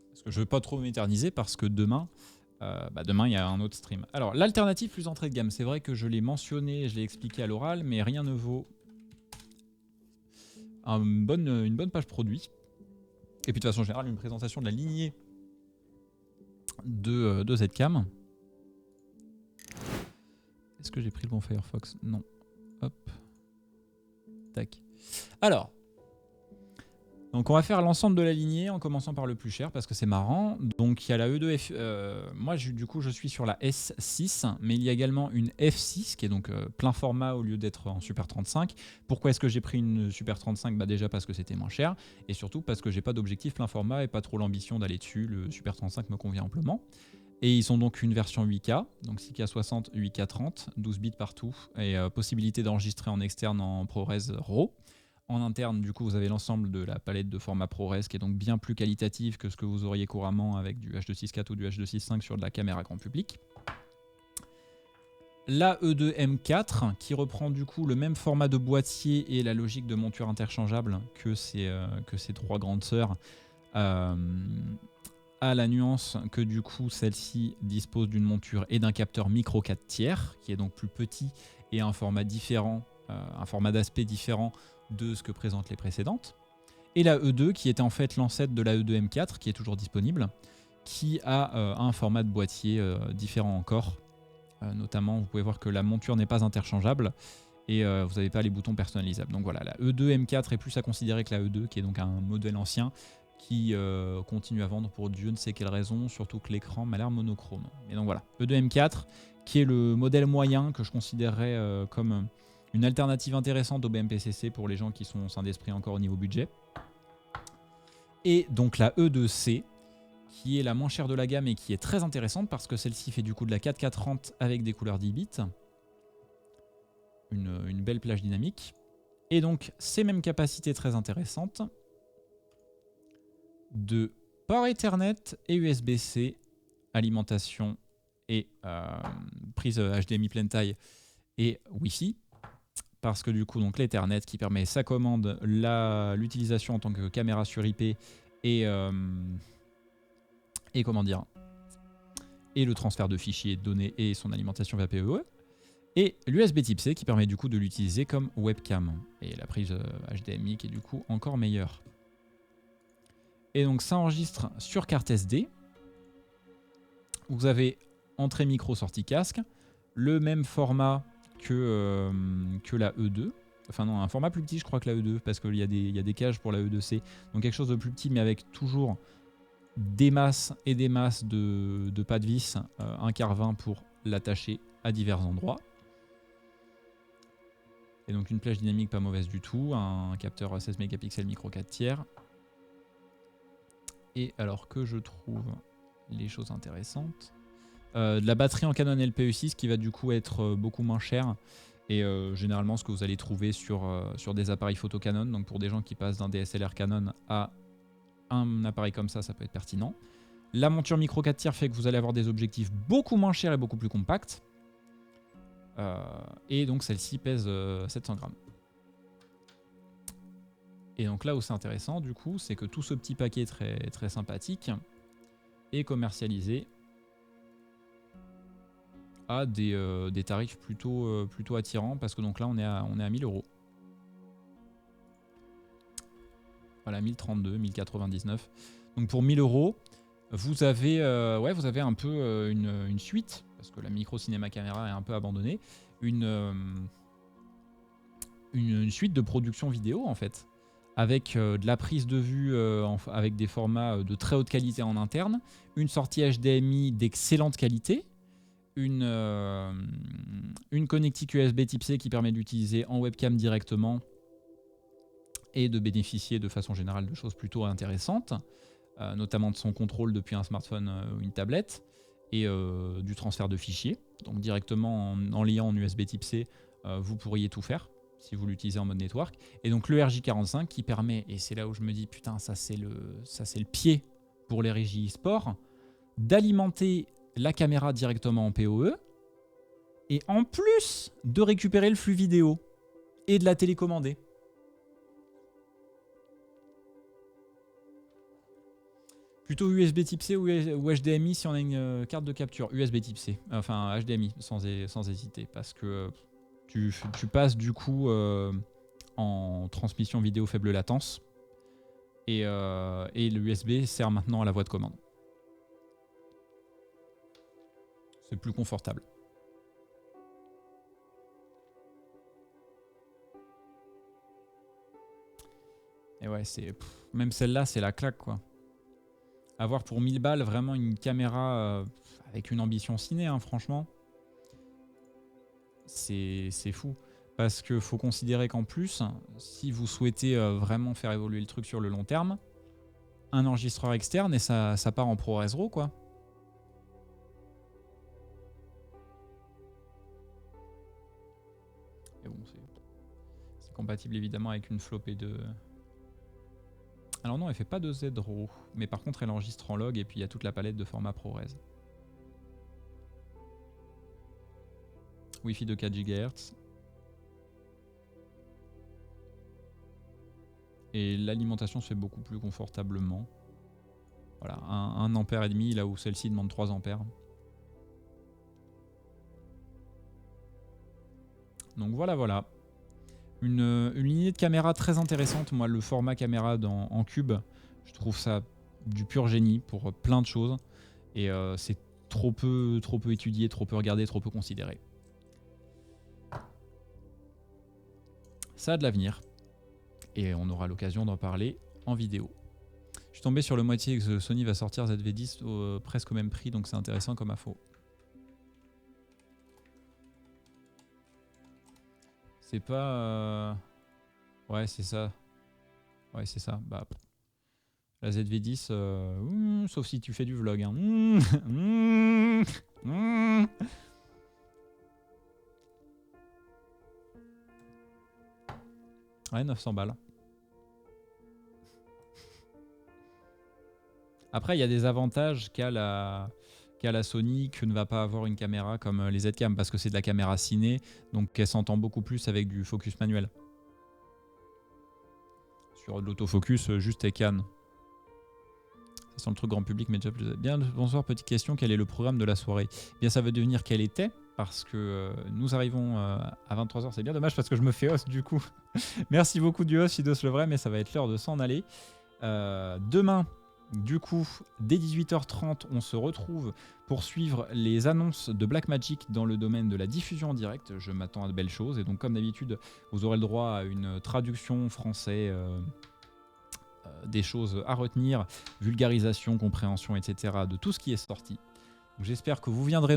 Parce que je veux pas trop m'éterniser parce que demain, demain il y a un autre stream. Alors l'alternative plus entrée de gamme, c'est vrai que je l'ai mentionné, je l'ai expliqué à l'oral, mais rien ne vaut une bonne page produit. Et puis de façon générale, une présentation de la lignée de Zcam. Est-ce que j'ai pris le bon Firefox? Non. Hop. Tac. Alors, donc on va faire l'ensemble de la lignée en commençant par le plus cher parce que c'est marrant. Donc il y a la E2F. Moi du coup je suis sur la S6, mais il y a également une F6 qui est donc plein format au lieu d'être en Super 35. Pourquoi est-ce que j'ai pris une Super 35? Bah déjà parce que c'était moins cher et surtout parce que j'ai pas d'objectif plein format et pas trop l'ambition d'aller dessus. Le Super 35 me convient amplement. Et ils ont donc une version 8K, donc 6K 60, 8K 30, 12 bits partout et possibilité d'enregistrer en externe en ProRes RAW. En interne, du coup, vous avez l'ensemble de la palette de format ProRes qui est donc bien plus qualitative que ce que vous auriez couramment avec du H.264 ou du H.265 sur de la caméra grand public. La E2M4 qui reprend du coup le même format de boîtier et la logique de monture interchangeable que ces trois grandes sœurs, à la nuance que du coup celle-ci dispose d'une monture et d'un capteur micro 4 tiers qui est donc plus petit et un format différent, un format d'aspect différent de ce que présentent les précédentes. Et la E2 qui était en fait l'ancêtre de la E2M4 qui est toujours disponible, qui a un format de boîtier différent encore. Notamment, vous pouvez voir que la monture n'est pas interchangeable et vous n'avez pas les boutons personnalisables. Donc voilà, la E2M4 est plus à considérer que la E2 qui est donc un modèle ancien qui continue à vendre pour Dieu ne sait quelle raison, surtout que l'écran m'a l'air monochrome. Et donc voilà, E2M4 qui est le modèle moyen que je considérerais comme une alternative intéressante au BMPCC pour les gens qui sont sains d'esprit encore au niveau budget. Et donc la E2C, qui est la moins chère de la gamme et qui est très intéressante parce que celle-ci fait du coup de la 4K 30 avec des couleurs 10 bits. Une belle plage dynamique. Et donc ces mêmes capacités très intéressantes de port Ethernet et USB-C, alimentation et prise HDMI pleine taille et Wi-Fi. Parce que du coup, donc l'Ethernet qui permet sa commande, l'utilisation en tant que caméra sur IP et comment dire, et le transfert de fichiers, de données et son alimentation via PoE. Et l'USB type C qui permet du coup de l'utiliser comme webcam. Et la prise HDMI qui est du coup encore meilleure. Et donc ça enregistre sur carte SD. Vous avez entrée micro, sortie casque. Le même format que la E2. Enfin non, un format plus petit je crois que la E2 parce qu'il y a des cages pour la E2C. Donc quelque chose de plus petit mais avec toujours des masses et des masses de pas de vis, un quart 20 pour l'attacher à divers endroits. Et donc une plage dynamique pas mauvaise du tout, un capteur 16 mégapixels micro 4 tiers. Et alors que je trouve les choses intéressantes, de la batterie en Canon LPE6 qui va du coup être beaucoup moins chère et généralement ce que vous allez trouver sur des appareils photo Canon. Donc pour des gens qui passent d'un DSLR Canon à un appareil comme ça, ça peut être pertinent. La monture micro 4 tiers fait que vous allez avoir des objectifs beaucoup moins chers et beaucoup plus compacts. Et donc celle-ci pèse 700 grammes. Et donc là où c'est intéressant du coup, c'est que tout ce petit paquet très, très sympathique est commercialisé à des tarifs plutôt attirants parce que donc là on est à 1000 €. Voilà, 1032, 1099. Donc pour 1000 €, vous avez un peu une suite, parce que la micro cinéma caméra est un peu abandonnée, une suite de production vidéo en fait, avec de la prise de vue avec des formats de très haute qualité en interne, une sortie HDMI d'excellente qualité, une connectique USB type C qui permet d'utiliser en webcam directement et de bénéficier de façon générale de choses plutôt intéressantes, notamment de son contrôle depuis un smartphone ou une tablette, et du transfert de fichiers. Donc directement en liant en USB type C, vous pourriez tout faire si vous l'utilisez en mode network. Et donc le RJ45 qui permet, et c'est là où je me dis putain ça c'est le pied pour les régies e-sport, d'alimenter la caméra directement en PoE, et en plus de récupérer le flux vidéo et de la télécommander. Plutôt USB type C ou HDMI si on a une carte de capture. USB type C, enfin HDMI sans hésiter, parce que tu passes du coup en transmission vidéo faible latence et l'USB sert maintenant à la voix de commande. C'est plus confortable. Et ouais, même celle-là, c'est la claque, quoi. Avoir pour 1000 balles vraiment une caméra avec une ambition ciné, hein, franchement, c'est fou. Parce qu'il faut considérer qu'en plus, si vous souhaitez vraiment faire évoluer le truc sur le long terme, un enregistreur externe et ça part en ProRes RAW, quoi. Et bon, c'est compatible évidemment avec une flopée de... Alors non, elle fait pas de Z-RAW, mais par contre elle enregistre en log et puis il y a toute la palette de format ProRes. Wi-Fi de 4 GHz. Et l'alimentation se fait beaucoup plus confortablement. Voilà, 1 ampère et demi là où celle-ci demande 3 ampères. Donc voilà. Une lignée de caméras très intéressante. Moi, le format caméra en cube, je trouve ça du pur génie pour plein de choses. Et c'est trop peu étudié, trop peu regardé, trop peu considéré. Ça a de l'avenir. Et on aura l'occasion d'en parler en vidéo. Je suis tombé sur le moitié que Sony va sortir ZV-10 presque au même prix, donc c'est intéressant comme info. C'est pas... Ouais, c'est ça. Ouais, c'est ça. Bah, la ZV-10, sauf si tu fais du vlog. Hein. Ouais, 900 balles. Après, il y a des avantages qu'a la Sony que ne va pas avoir une caméra comme les Z-Cam parce que c'est de la caméra ciné, donc elle s'entend beaucoup plus avec du focus manuel. Sur de l'autofocus, juste Ecan. Ça sent le truc grand public, mais déjà plus... Bien, bonsoir, petite question, quel est le programme de la soirée? Bien, ça veut devenir quel était, parce que nous arrivons à 23h, c'est bien dommage parce que je me fais os du coup. Merci beaucoup du os, Sidos le vrai, mais ça va être l'heure de s'en aller. Demain, du coup, dès 18h30, on se retrouve pour suivre les annonces de Blackmagic dans le domaine de la diffusion en direct. Je m'attends à de belles choses. Et donc, comme d'habitude, vous aurez le droit à une traduction français, des choses à retenir, vulgarisation, compréhension, etc. de tout ce qui est sorti. J'espère que vous viendrez